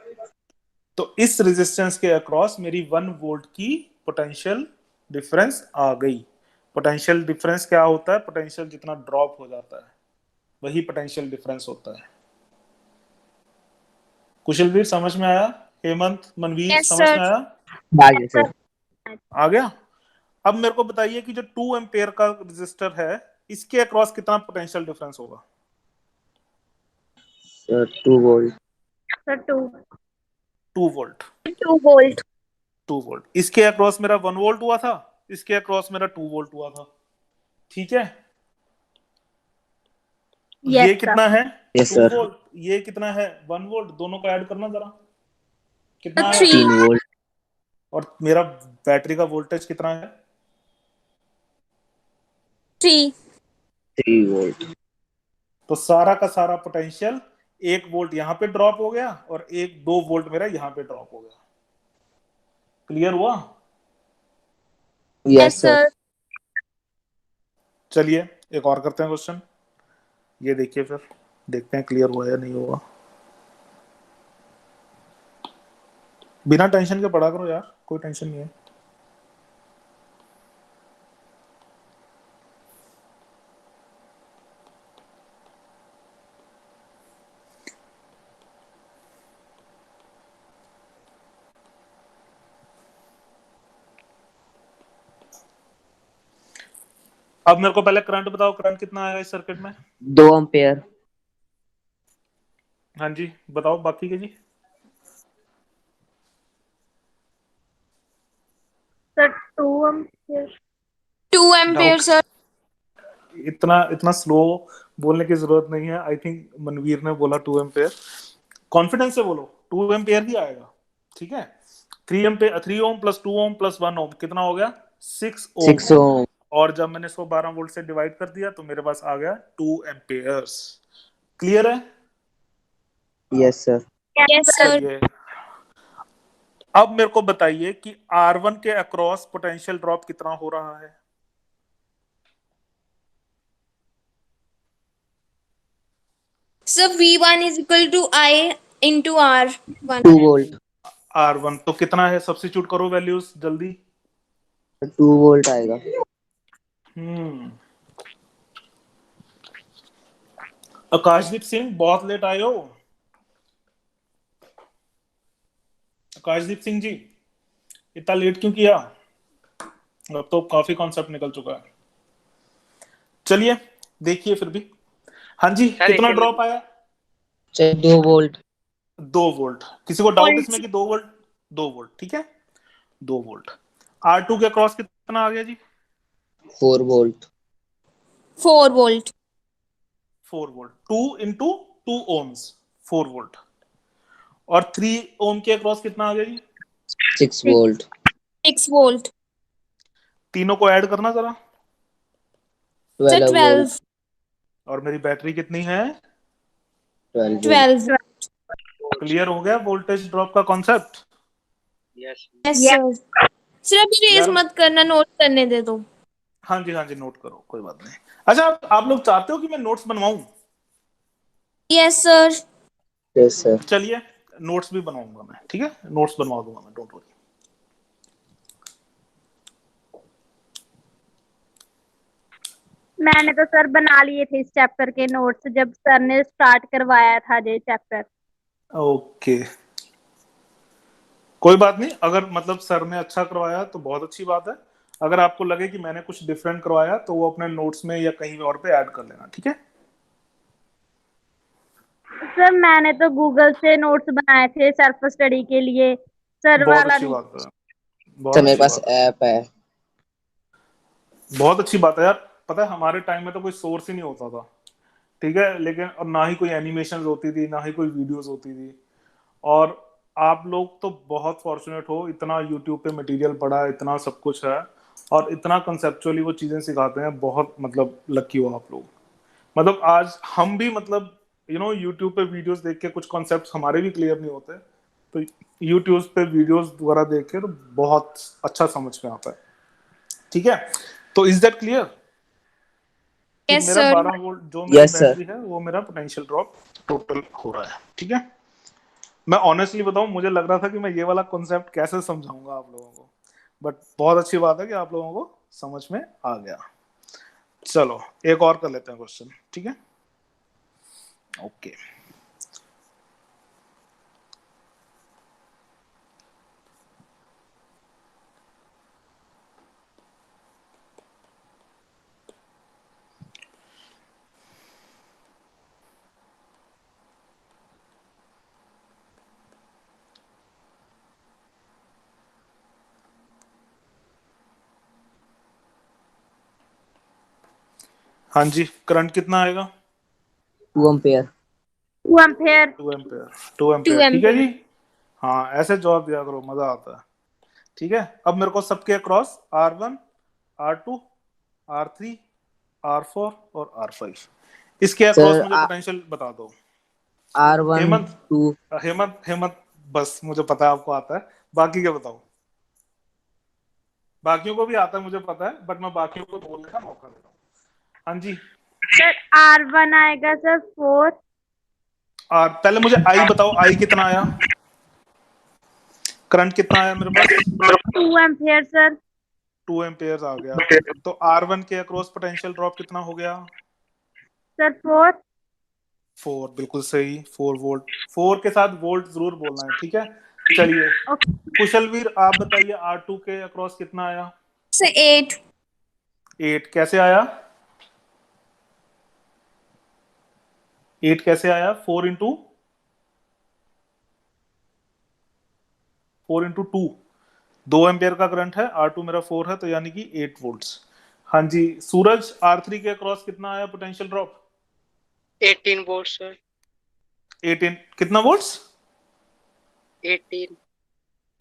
तो इस रेजिस्टेंस के अक्रॉस मेरी 1 वोल्ट की पोटेंशियल डिफरेंस आ गई। पोटेंशियल डिफरेंस क्या होता है? पोटेंशियल जितना ड्रॉप हो जाता है वही पोटेंशियल डिफरेंस होता है। कुशलवीर समझ में आया? हेमंत, मनवीर Yes, समझ sir. में आया? आगे सर। आ गया। अब मेरे को बताइए कि जो 2 एम्पेयर का रेजिस्टर है इसके अक्रॉस कितना पोटेंशियल डिफरेंस होगा? Sir 2 volt. Sir 2। 2 volt. 2 volt. 2 volt. इसके अक्रॉस मेरा 1 वोल्ट हुआ था, इसके अक्रॉस मेरा 2 वोल्ट हुआ था। ठीक है। Yes, ये sir. कितना है? Yes, 2 sir. वोल्ट। ये कितना है? 1 वोल्ट। दोनों को ऐड करना जरा, कितना आया? 3. 3 वोल्ट। और मेरा बैटरी का वोल्टेज कितना है? 3. 3 वोल्ट। तो सारा का सारा पोटेंशियल 1 वोल्ट यहाँ पे ड्रॉप हो गया और 2 वोल्ट मेरा यहाँ पे ड्रॉप हो गया। क्लियर हुआ? Yes Yes, sir. sir. चलिए एक और करते हैं क्वेश्चन। ये देखिए, फिर देखते हैं क्लियर हुआ या नहीं हुआ। बिना टेंशन के पढ़ा करो यार, कोई टेंशन नहीं है। अब मेरे को पहले करंट बताओ, करंट कितना आएगा इस सर्किट में? 2 एम्पेयर। हाँ जी बताओ बाकी के जी। Sir 2 ampere। 2 ampere, sir. इतना इतना स्लो बोलने की जरूरत नहीं है। आई थिंक मनवीर ने बोला 2 एम्पेयर। कॉन्फिडेंस से बोलो 2 एम्पेयर ही आएगा। ठीक है। 3 ampere, 3 ohm plus 2 ohm plus 1 ओम कितना हो गया? 6 ओम। 6 ओम। और जब मैंने इसको 12 वोल्ट से डिवाइड कर दिया तो मेरे पास आ गया 2 एम्पेयर्स। क्लियर है? Yes sir. Yes, sir. ये अब मेरे को बताइए कि R1 के अक्रॉस पोटेंशियल ड्रॉप कितना हो रहा है? So V1 is equal to I into R1. 2 volt. R1 तो कितना है? सब्स्टिट्यूट करो वैल्यूज जल्दी। 2 वोल्ट आएगा। आकाशदीप सिंह बहुत लेट आए हो। आकाशदीप सिंह जी इतना लेट क्यों किया? अब तो काफी कॉन्सेप्ट निकल चुका है। चलिए देखिए फिर भी। हाँ जी कितना ड्रॉप आया? 2 वोल्ट। 2 वोल्ट। किसी को डाउट वोल्ट। इसमें कि 2 वोल्ट? 2 वोल्ट ठीक है। 2 वोल्ट। R2 के अक्रॉस कितना आ गया जी? 4 volt. 4 volt. 4 volt. 2 into 2 ohms 4 volt. और 3 ओम के अक्रॉस कितना आ गया जी? 6 वोल्ट। 6 volt. तीनों को ऐड करना जरा। So 12 volt. 12. और मेरी बैटरी कितनी है? 12 वोल्ट। 12. क्लियर हो गया वोल्टेज ड्रॉप का concept? Yes, Yes. sir. Sir अभी रेज यार मत करना, नोट करने दे दो। हाँ जी नोट करो, कोई बात नहीं। अच्छा आप लोग चाहते हो कि मैं नोट्स बनवाऊं? Yes, sir. Yes sir. चलिए नोट्स भी बनवाऊंगा मैं। ठीक है, नोट्स बनवा दूंगा मैं, डोंट वरी। मैंने तो सर बना लिए थे इस चैप्टर के नोट्स जब सर ने स्टार्ट करवाया था ये चैप्टर। ओके कोई बात नहीं। अगर मतलब सर ने अच्छा करवाया तो बहुत अच्छी बात है। अगर आपको लगे कि मैंने कुछ डिफरेंट करवाया तो वो अपने नोट्स में या कहीं और पे ऐड कर लेना। ठीक है। सर मैंने तो गूगल से नोट्स बनाए थे सेल्फ स्टडी के लिए। सर बहुत वाला अच्छी नहीं। बात है। सर बहुत मेरे अच्छी पास बात है। ऐप है। बहुत अच्छी बात है यार। पता है हमारे टाइम में तो कोई सोर्स ही नहीं होता था। ठीक है, लेकिन और ना ही कोई एनिमेशन होती थी, ना ही कोई वीडियोस होती थी। और आप लोग तो बहुत फॉर्चुनेट हो, इतना यूट्यूब पे मटेरियल पड़ा है, इतना सब कुछ है और इतना कंसेप्चुअली वो चीजें सिखाते हैं। बहुत मतलब लकी हो आप लोग। मतलब आज हम भी मतलब यूट्यूब पे वीडियोस देख के कुछ कॉन्सेप्ट्स हमारे भी क्लियर नहीं होते, तो यूट्यूब पे वीडियोस वगैरह देख के तो बहुत अच्छा समझ में आता है। ठीक है, तो इज दैट क्लियर कि Yes, मेरा sir. 12 वोल्ट जो मेरी यस सर। बैटरी है वो मेरा पोटेंशियल ड्रॉप टोटल हो रहा है। ठीक है। मैं ऑनेस्टली बताऊं, मुझे लग रहा था कि मैं ये वाला कॉन्सेप्ट कैसे समझाऊंगा आप लोगों को, बट बहुत अच्छी बात है कि आप लोगों को समझ में आ गया। चलो एक और कर लेते हैं क्वेश्चन, ठीक है? ओके, हाँ जी, करंट कितना आएगा? 2 एम्पेयर। 2 एम्पेयर। 2 एम्पेयर। 2 2 एम्पेयर, ठीक है जी। एम्पेयर। हाँ, ऐसे जवाब दिया करो, मजा आता है। ठीक है, अब मेरे को सबके across R1, R2, R3, R4 और R5, इसके अक्रॉस सर मुझे पोटेंशियल बता दो। R1 हेमंत 2 हेमंत हेमंत, बस मुझे पता है आपको आता है, बाकी क्या बताओ? बाकियों को भी आता है मुझे पता है, बट मैं बाकियों को बोलने का मौका देता हूँ। हाँ जी, सर R1 आएगा सर 4। और पहले मुझे आई बताओ, आई कितना आया? करंट कितना आया मेरे पास? 2 एम्पेयर सर। 2 एम्पेयर आ गया। तो R1 के अक्रॉस पोटेंशियल ड्रॉप कितना हो गया? सर 4। 4, बिल्कुल सही, 4 वोल्ट। 4 के साथ वोल्ट जरूर बोलना है, ठीक है? चलिए, कुशलवीर आप बताइए, R2 के अक्रॉस कितना आया? सर 8। 8 कैसे आया? 8 कैसे आया? 4 इंटू 2, 2 एम्पियर का करंट है, R2 मेरा 4 है, तो यानी कि 8 वोल्ट्स। हाँ जी, सूरज, R3 के अक्रॉस कितना आया पोटेंशियल ड्रॉप? 18 volt sir. 18 कितना वोल्ट्स? 18।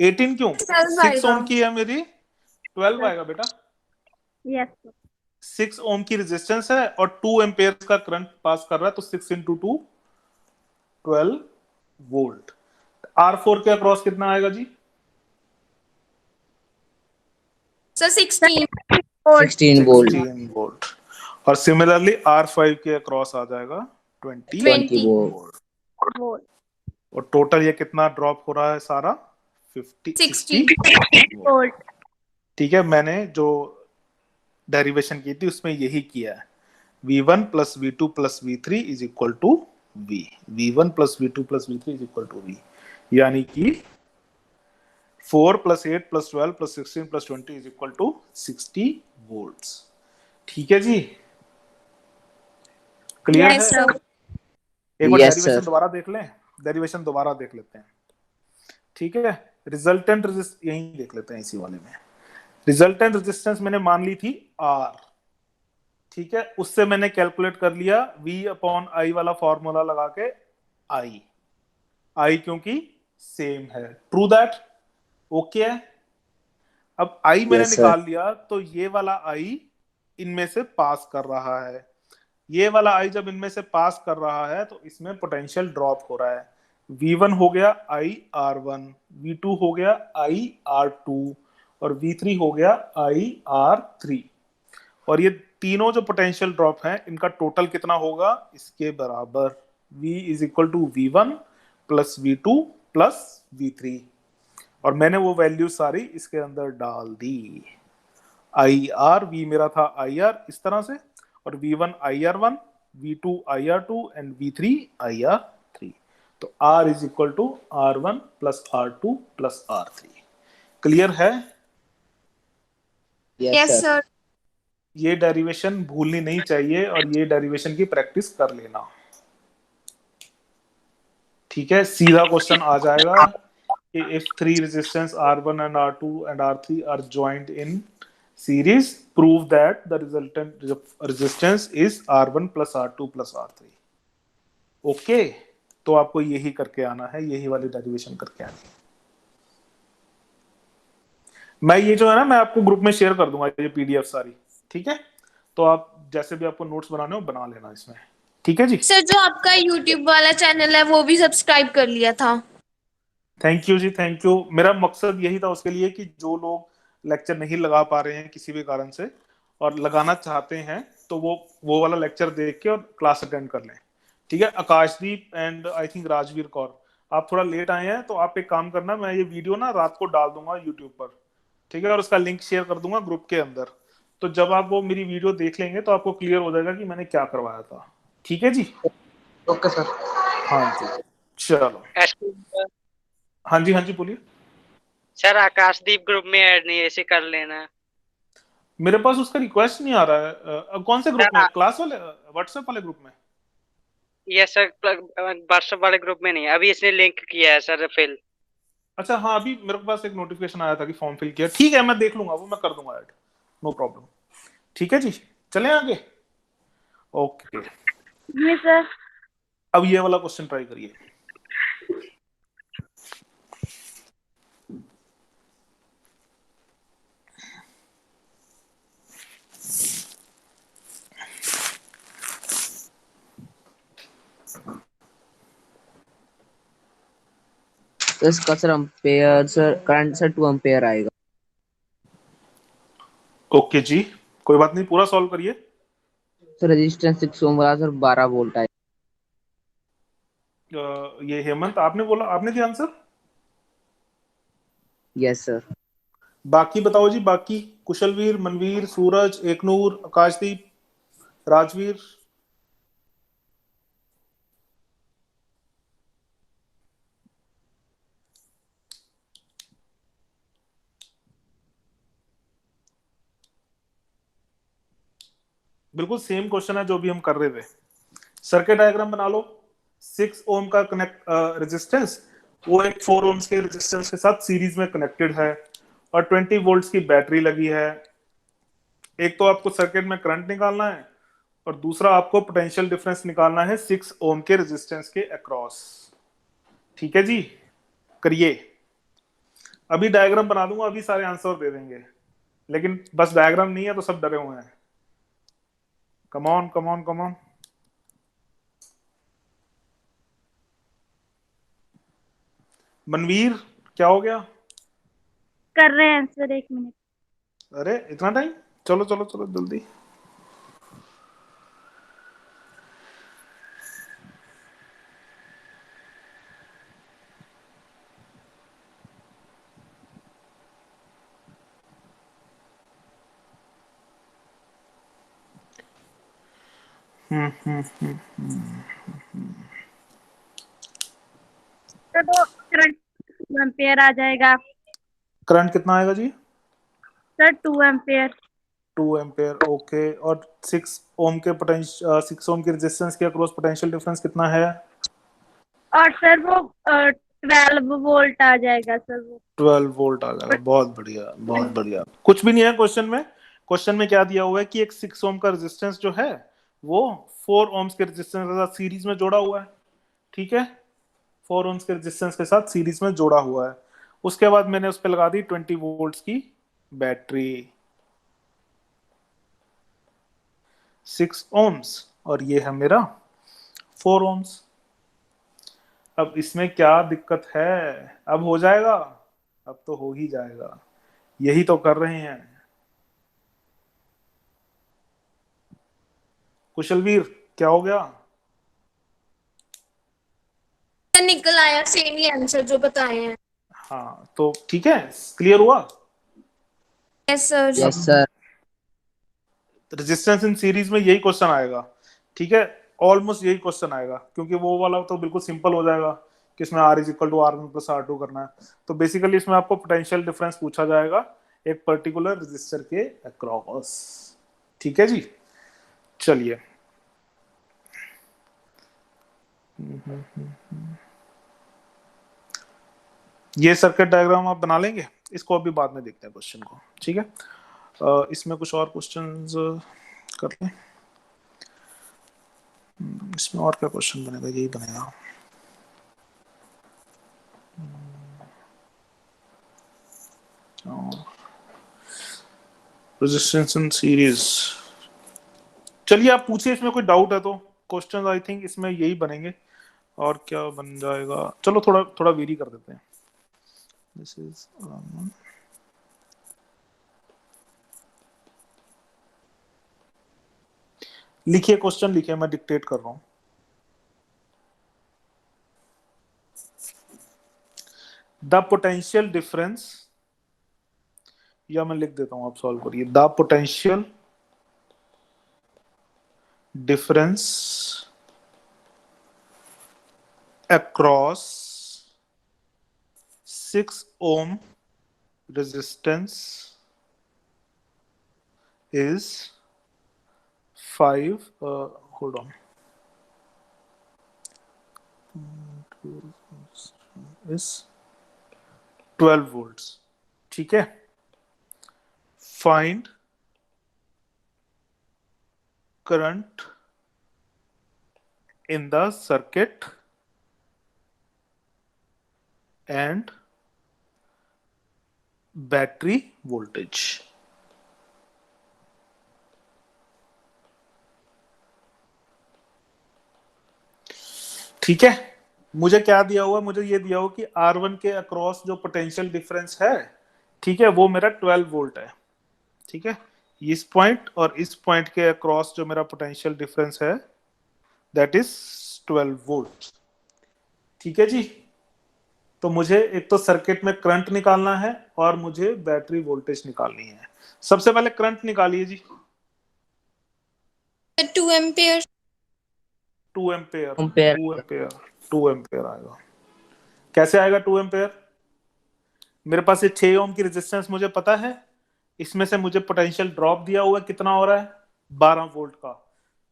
18 क्यों? 12 6 आएगा। ओम की है मेरी, 12 आएगा बेटा। Yes sir. 6 ओम की रेजिस्टेंस है और 2 एम्पियर का करंट पास कर रहा है, तो 6 इंटू 2 12 वोल्ट। R4 के अक्रॉस कितना आएगा जी? सर 16। 16 वोल्ट। 16 वोल्ट। और सिमिलरली R5 के अक्रॉस आ जाएगा 20 20 वोल्ट। वोल्ट। वो और टोटल ये कितना ड्रॉप हो रहा है सारा? 60 वोल्ट। वोल्ट। ठीक है, मैंने जो डेरिवेशन की थी उसमें यही किया है। V1 plus V2 plus V3 is equal to V। V1 plus V2 plus V3 is equal to V, यानी कि 4 plus 8 plus 12 plus 16 plus 20 is equal to 60 volts. ठीक है जी, क्लियर है? Yes sir. एक बार Yes, डेरिवेशन sir. दोबारा देख लें, डेरिवेशन दोबारा देख लेते हैं, ठीक है? रिजल्टेंट रेजिस्टेंस यहीं देख लेते हैं, इसी वाले में। रिजल्टेंट रेजिस्टेंस मैंने मान ली थी R, ठीक है? उससे मैंने कैलकुलेट कर लिया V अपॉन I वाला फॉर्मूला लगा के I क्योंकि सेम है। True that? ओके है। अब I मैंने Yes, sir. निकाल लिया, तो ये वाला I इनमें से पास कर रहा है, ये वाला I जब इनमें से पास कर रहा है तो इसमें पोटेंशियल ड्रॉप हो रहा है। V1 हो गया I R1, V2 हो गया I R2 और V3 हो गया I R3। और ये तीनों जो पोटेंशियल ड्रॉप हैं इनका टोटल कितना होगा? इसके बराबर, V is equal to V1 plus V2 plus V3। और मैंने वो वैल्यू सारी इसके अंदर डाल दी। IR, V मेरा था IR इस तरह से, और V1 IR1, V2 IR2 and V3 IR3। तो R is equal to R1 plus R2 plus R3। Clear है? Yes, yes sir. सर। ये डेरिवेशन भूलनी नहीं चाहिए और ये डेरिवेशन की प्रैक्टिस कर लेना, ठीक है? सीधा क्वेश्चन आ जाएगा कि if three resistance R1 and R2 and R3 are joined in series, prove that the resultant resistance is R1 plus R2 plus R3। Okay, तो आपको यही करके आना है, यही वाली डेरिवेशन करके आनी है। मैं ये जो है ना, मैं आपको ग्रुप में शेयर कर दूंगा ये PDF सारी, ठीक है? तो आप जैसे भी आपको नोट्स बनाने हो बना लेना इसमें, ठीक है जी? सर जो आपका YouTube वाला चैनल है वो भी सब्सक्राइब कर लिया था। थैंक यू जी, थैंक यू। मेरा मकसद यही था उसके लिए कि जो लोग लेक्चर नहीं लगा पा रहे हैं किसी भी कारण से और लगाना चाहते हैं, तो वो वाला लेक्चर देख के और क्लास अटेंड कर लें, ठीक है? Akashdeep and I think Rajveer Kaur, आप थोड़ा लेट आए हैं, तो आप एक काम करना, मैं ये वीडियो ना रात को डाल दूंगा यूट्यूब पर, ठीक है, और उसका लिंक शेयर कर दूंगा ग्रुप के अंदर। तो जब आप वो मेरी वीडियो देख लेंगे तो आपको क्लियर हो जाएगा कि मैंने क्या करवाया था। ठीक है जी। Okay sir. हाँ जी, चलो। एक्सक्यूज हाँ जी, हाँ जी, बोलिए। सर, आकाशदीप ग्रुप में ऐड नहीं है, इसे कर लेना। मेरे पास उसका रिक्वेस्ट नहीं आ रहा है। कौन से ग्रुप में? सर, क्लास वाले, व्हाट्सएप वाले ग्रुप में? ये सर व्हाट्सएप वाले ग्रुप में नहीं है, अभी इसने लिंक किया है सर फिल। अच्छा, हाँ, अभी मेरे पास एक नोटिफिकेशन आया था कि फॉर्म फिल किया। ठीक है, मैं देख लूंगा, वो मैं कर दूंगा ऐड, नो प्रॉब्लम। ठीक है जी, चलें आगे। ओके, जी सर। अब ये वाला क्वेश्चन ट्राई करिए। तो इसका sir ampere sir current sir 2 ampere आएगा। ओके जी, कोई बात नहीं, पूरा सॉल्व करिए। सर रेजिस्टेंस 6 ओम वाला सर 12 वोल्ट आएगा। ये हेमंत आपने बोला, आपने दिया आंसर। Yes sir. बाकी बताओ जी, बाकी कुशलवीर, मनवीर, सूरज, एकनूर, आकाशदीप, राजवीर। बिल्कुल सेम क्वेश्चन है जो भी हम कर रहे थे। सर्किट डायग्राम बना लो। 6 ओम का कनेक्ट रेजिस्टेंस, वो एक 4 ओम्स के रेजिस्टेंस के साथ सीरीज में कनेक्टेड है, और 20 वोल्ट्स की बैटरी लगी है। एक तो आपको सर्किट में करंट निकालना है, और दूसरा आपको पोटेंशियल डिफरेंस निकालना है 6 ओम के रेजिस्टेंस के अक्रॉस। ठीक है जी, करिए। अभी डायग्राम बना दूंगा, अभी सारे आंसर दे देंगे, लेकिन बस डायग्राम नहीं है तो सब डरे हुए हैं। Come on, come on, come on. Manveer, क्या हो गया? कर रहे हैं सर, 1 मिनट। अरे इतना टाइम? चलो चलो चलो जल्दी। तो करंट 2 एम्पेयर आ जाएगा करंट कितना आएगा जी? Sir, 2 ampere. 2 ampere, okay. और 6 ओम के पोटेंशियल, 6 ओम के रेजिस्टेंस के अक्रॉस पोटेंशियल डिफरेंस कितना है? और सर वो 12 वोल्ट आ जाएगा सर वो। 12 वोल्ट आ जाएगा। बहुत बढ़िया, बहुत बढ़िया। कुछ भी नहीं है क्वेश्चन में। क्वेश्चन में क्या दिया हुआ है कि एक 6 ओम का रेजिस्टेंस जो है वो 4 ओम्स के रेजिस्टेंस के साथ सीरीज में जोड़ा हुआ है। ठीक है, 4 ओम्स के रेजिस्टेंस के साथ सीरीज में जोड़ा हुआ है। उसके बाद मैंने उस पर लगा दी 20 वोल्ट्स की बैटरी, 6 ओम्स, और ये है मेरा 4 ओम्स। अब इसमें क्या दिक्कत है? अब हो जाएगा, अब तो हो ही जाएगा, यही तो कर रहे हैं। कुशलवीर, क्या हो गया? निकल आया सेम ही आंसर जो बताए हैं। हाँ, तो ठीक है, क्लियर हुआ। Yes sir. Yes sir. Resistance in series में यही क्वेश्चन आएगा। ठीक है, ऑलमोस्ट यही क्वेश्चन आएगा, क्योंकि वो वाला तो बिल्कुल सिंपल हो जाएगा कि इसमें R is equal to R1 plus R2 करना है। तो बेसिकली इसमें आपको पोटेंशियल डिफरेंस पूछा जाएगा एक पर्टिकुलर रेजिस्टर के अक्रॉस। ठीक है जी, चलिए। ये सर्किट डायग्राम आप बना लेंगे, इसको अभी बाद में देखते हैं क्वेश्चन को। ठीक है, इसमें कुछ और क्वेश्चंस कर लें। इसमें और क्या क्वेश्चन बनेगा? यही बनेगा। Resistance in series. चलिए आप पूछिए, इसमें कोई डाउट है तो। क्वेश्चन आई थिंक इसमें यही बनेंगे, और क्या बन जाएगा? चलो थोड़ा थोड़ा वेरी कर देते हैं। दिस इज लिखिए, क्वेश्चन लिखिए, मैं डिक्टेट कर रहा हूं। द पोटेंशियल डिफरेंस या मैं लिख देता हूं, आप सॉल्व करिए। The potential difference across 6 ohm resistance is 5 hold on is 12 volts। ठीक है, find current in the circuit and battery voltage। ठीक है, मुझे क्या दिया हुआ, मुझे ये दिया हुआ कि R1 के अक्रॉस जो पोटेंशियल डिफरेंस है, ठीक है, वो मेरा 12 वोल्ट है। ठीक है, इस पॉइंट और इस पॉइंट के अक्रॉस जो मेरा पोटेंशियल डिफरेंस है दैट इज 12 वोल्ट। ठीक है जी, तो मुझे एक तो सर्किट में करंट निकालना है और मुझे बैटरी वोल्टेज निकालनी है। सबसे पहले करंट निकालिए जी। 2 ampere. 2 ampere, ampere 2 ampere, 2 ampere आएगा। कैसे आएगा 2 एम्पेयर? मेरे पास ये 6 ओम की रेजिस्टेंस मुझे पता है, इसमें से मुझे पोटेंशियल ड्रॉप दिया हुआ है, कितना हो रहा है 12 वोल्ट का।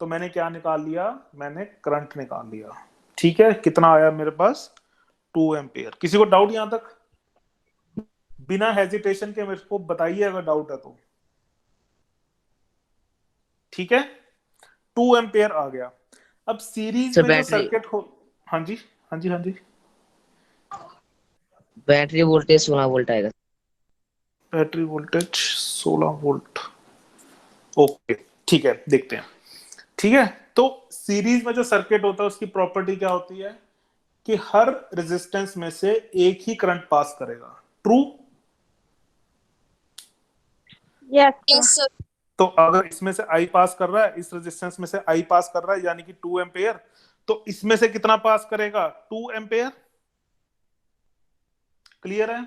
तो मैंने क्या निकाल लिया, मैंने करंट निकाल लिया। ठीक है, कितना आया मेरे पास 2 एम्पियर। किसी को डाउट यहां तक? बिना हेजिटेशन के मेरे को बताइए अगर डाउट है तो। ठीक है, 2 एम्पियर आ गया। अब सीरीज सर में जो बैटरी सर्किट हो, हाँ जी हाँ जी हाँ जी, बैटरी वोल्टेज 16 वोल्ट आएगा। Battery voltage 16 volt. ओके ठीक है, देखते हैं। ठीक है, तो सीरीज में जो सर्किट होता है उसकी प्रॉपर्टी क्या होती है कि हर रेजिस्टेंस में से एक ही करंट पास करेगा। ट्रू? Yes yes sir. तो अगर इसमें से आई पास कर रहा है, इस रेजिस्टेंस में से आई पास कर रहा है यानी कि 2 एम्पेयर, तो इसमें से कितना पास करेगा 2 एम्पेयर। क्लियर है?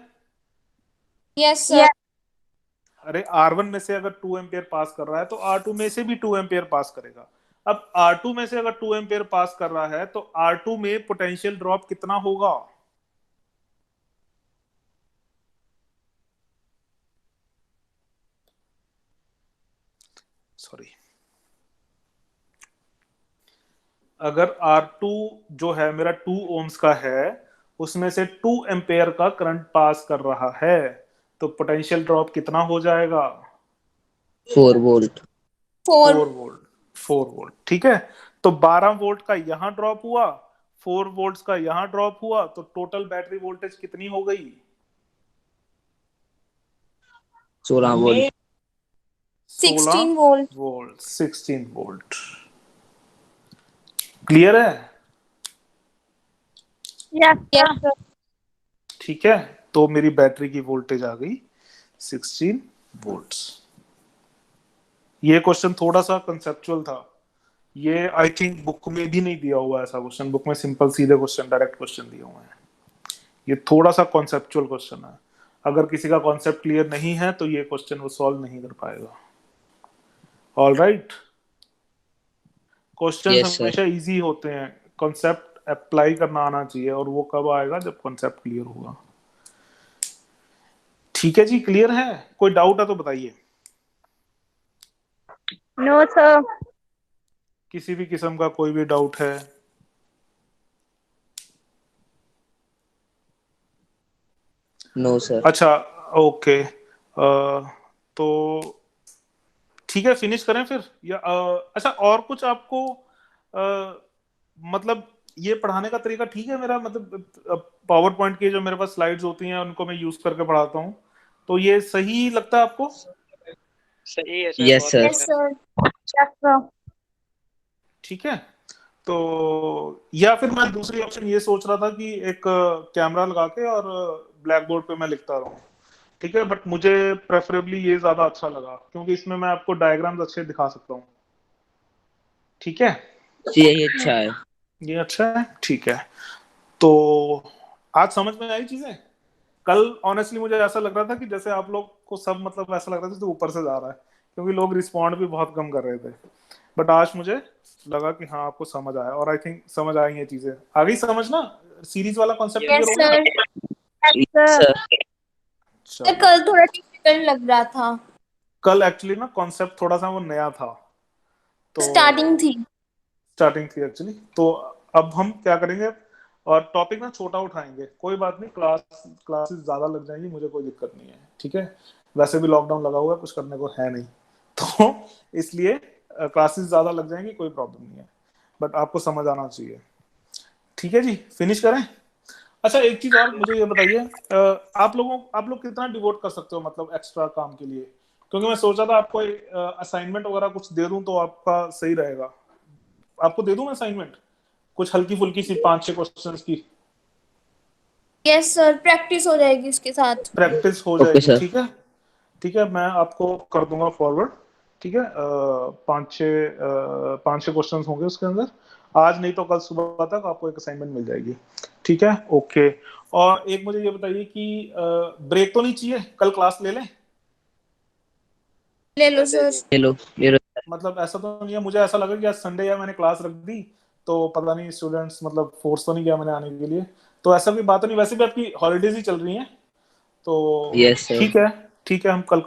Yes sir. अरे R1 में से अगर 2 एम्पेयर पास कर रहा है तो R2 में से भी 2 एम्पेयर पास करेगा। अब R2 में से अगर 2 एम्पेयर पास कर रहा है तो R2 में पोटेंशियल ड्रॉप कितना होगा? सॉरी, अगर R2 जो है मेरा 2 ओम्स का है, उसमें से 2 एम्पेयर का करंट पास कर रहा है, तो पोटेंशियल ड्रॉप कितना हो जाएगा? 4 वोल्ट। 4। 4 वोल्ट। 4 वोल्ट। ठीक है, तो 12 वोल्ट का यहां ड्रॉप हुआ, 4 वोल्ट्स का यहां ड्रॉप हुआ, तो टोटल बैटरी वोल्टेज कितनी हो गई? 16 volt. 16 volt. Volt 16 volt. Clear है? Yes yes sir. ठीक है, तो मेरी बैटरी की वोल्टेज आ गई 16 वोल्ट्स। ये क्वेश्चन थोड़ा सा कंसेप्चुअल था, ये आई थिंक बुक में भी नहीं दिया हुआ ऐसा क्वेश्चन। बुक में सिंपल सीधे क्वेश्चन, डायरेक्ट क्वेश्चन दिए हुए हैं। ये थोड़ा सा कॉन्सेप्चुअल क्वेश्चन है, अगर किसी का कॉन्सेप्ट क्लियर नहीं है तो ये क्वेश्चन वो सॉल्व नहीं कर पाएगा। All right, question yes sir. हमेशा इजी होते हैं, कॉन्सेप्ट अप्लाई करना आना चाहिए, और वो कब आएगा जब कॉन्सेप्ट क्लियर होगा। ठीक है जी, क्लियर है? कोई डाउट है तो बताइए। No sir. किसी भी किस्म का कोई भी डाउट है? No sir. अच्छा ओके, तो ठीक है, फिनिश करें फिर या अच्छा और कुछ आपको मतलब ये पढ़ाने का तरीका ठीक है मेरा? मतलब पावर पॉइंट की जो मेरे पास स्लाइड्स होती हैं उनको मैं यूज करके पढ़ाता हूँ, तो ये सही लगता है आपको? सही है सर, यस बहुत सर। यस अच्छा। सर। Yes sir. ठीक है, तो या फिर मैं दूसरी ऑप्शन ये सोच रहा था कि एक कैमरा लगा के और ब्लैक बोर्ड पे मैं लिखता रहूं। ठीक है, बट मुझे प्रेफरेबली ये ज्यादा अच्छा लगा क्योंकि इसमें मैं आपको डायग्राम्स अच्छे दिखा सकता हूँ। ठीक है, यही अच्छा है। ये अच्छा है। ठीक है, तो आज समझ में आई चीजें? कल ऑनेस्टली मुझे ऐसा लग रहा था कि जैसे आप लोग को सब मतलब ऐसा लग रहा था तो ऊपर से जा रहा है, क्योंकि लोग रिस्पॉन्ड भी बहुत कम कर रहे थे। बट आज मुझे लगा कि हाँ आपको समझ आया, और आई थिंक समझ आई ये चीजें। आ गई समझ ना, सीरीज वाला कॉन्सेप्ट यस क्लियर हो गया? सर। सर सर चलो। कल थोड़ा डिफिकल्ट लग रहा था, कल एक्चुअली ना कॉन्सेप्ट थोड़ा सा वो नया था, तो स्टार्टिंग थी। स्टार्टिंग थी एक्चुअली। तो अब हम क्या करेंगे, और टॉपिक ना छोटा उठाएंगे, कोई बात नहीं, क्लासेस ज्यादा लग जाएंगी, मुझे कोई दिक्कत नहीं है, ठीक है। वैसे भी लॉकडाउन लगा हुआ है, कुछ करने को है नहीं, तो इसलिए क्लासेस ज्यादा लग जाएंगी, कोई प्रॉब्लम नहीं है, बट आपको समझ आना चाहिए, ठीक है जी। फिनिश करें? अच्छा एक चीज और मुझे ये बताइए, आप लोग कितना डिवोट कर सकते हो मतलब एक्स्ट्रा काम के लिए? क्योंकि मैं सोचा था आपको असाइनमेंट वगैरह कुछ दे दूं तो आपका सही रहेगा। आपको दे दूं मैं असाइनमेंट कुछ हल्की फुल्की सी 5-6 क्वेश्चंस की? यस सर, प्रैक्टिस हो जाएगी इसके साथ। प्रैक्टिस हो ओके जाएगी, सर। ठीक है। ठीक है, मैं आपको कर दूंगा फॉरवर्ड, ठीक है। 5-6 क्वेश्चंस होंगे उसके अंदर। आज नहीं तो कल सुबह तक आपको एक असाइनमेंट मिल जाएगी, ठीक है। ओके। और एक मुझे ये बताइए कि ब्रेक तो नहीं चाहिए, कल क्लास ले लें? ले लो सर। ले लो। मतलब ऐसा तो नहीं है, मुझे ऐसा लगा कि आज संडे है, मैंने क्लास रख दी, तो पता नहीं स्टूडेंट्स मतलब फोर्स तो नहीं किया मैंने आने के लिए, तो ऐसा कोई बात नहीं। वैसे भी आपकी हॉलीडेज ही चल रही हैं, तो यस सर। ठीक है, ठीक है, हम कल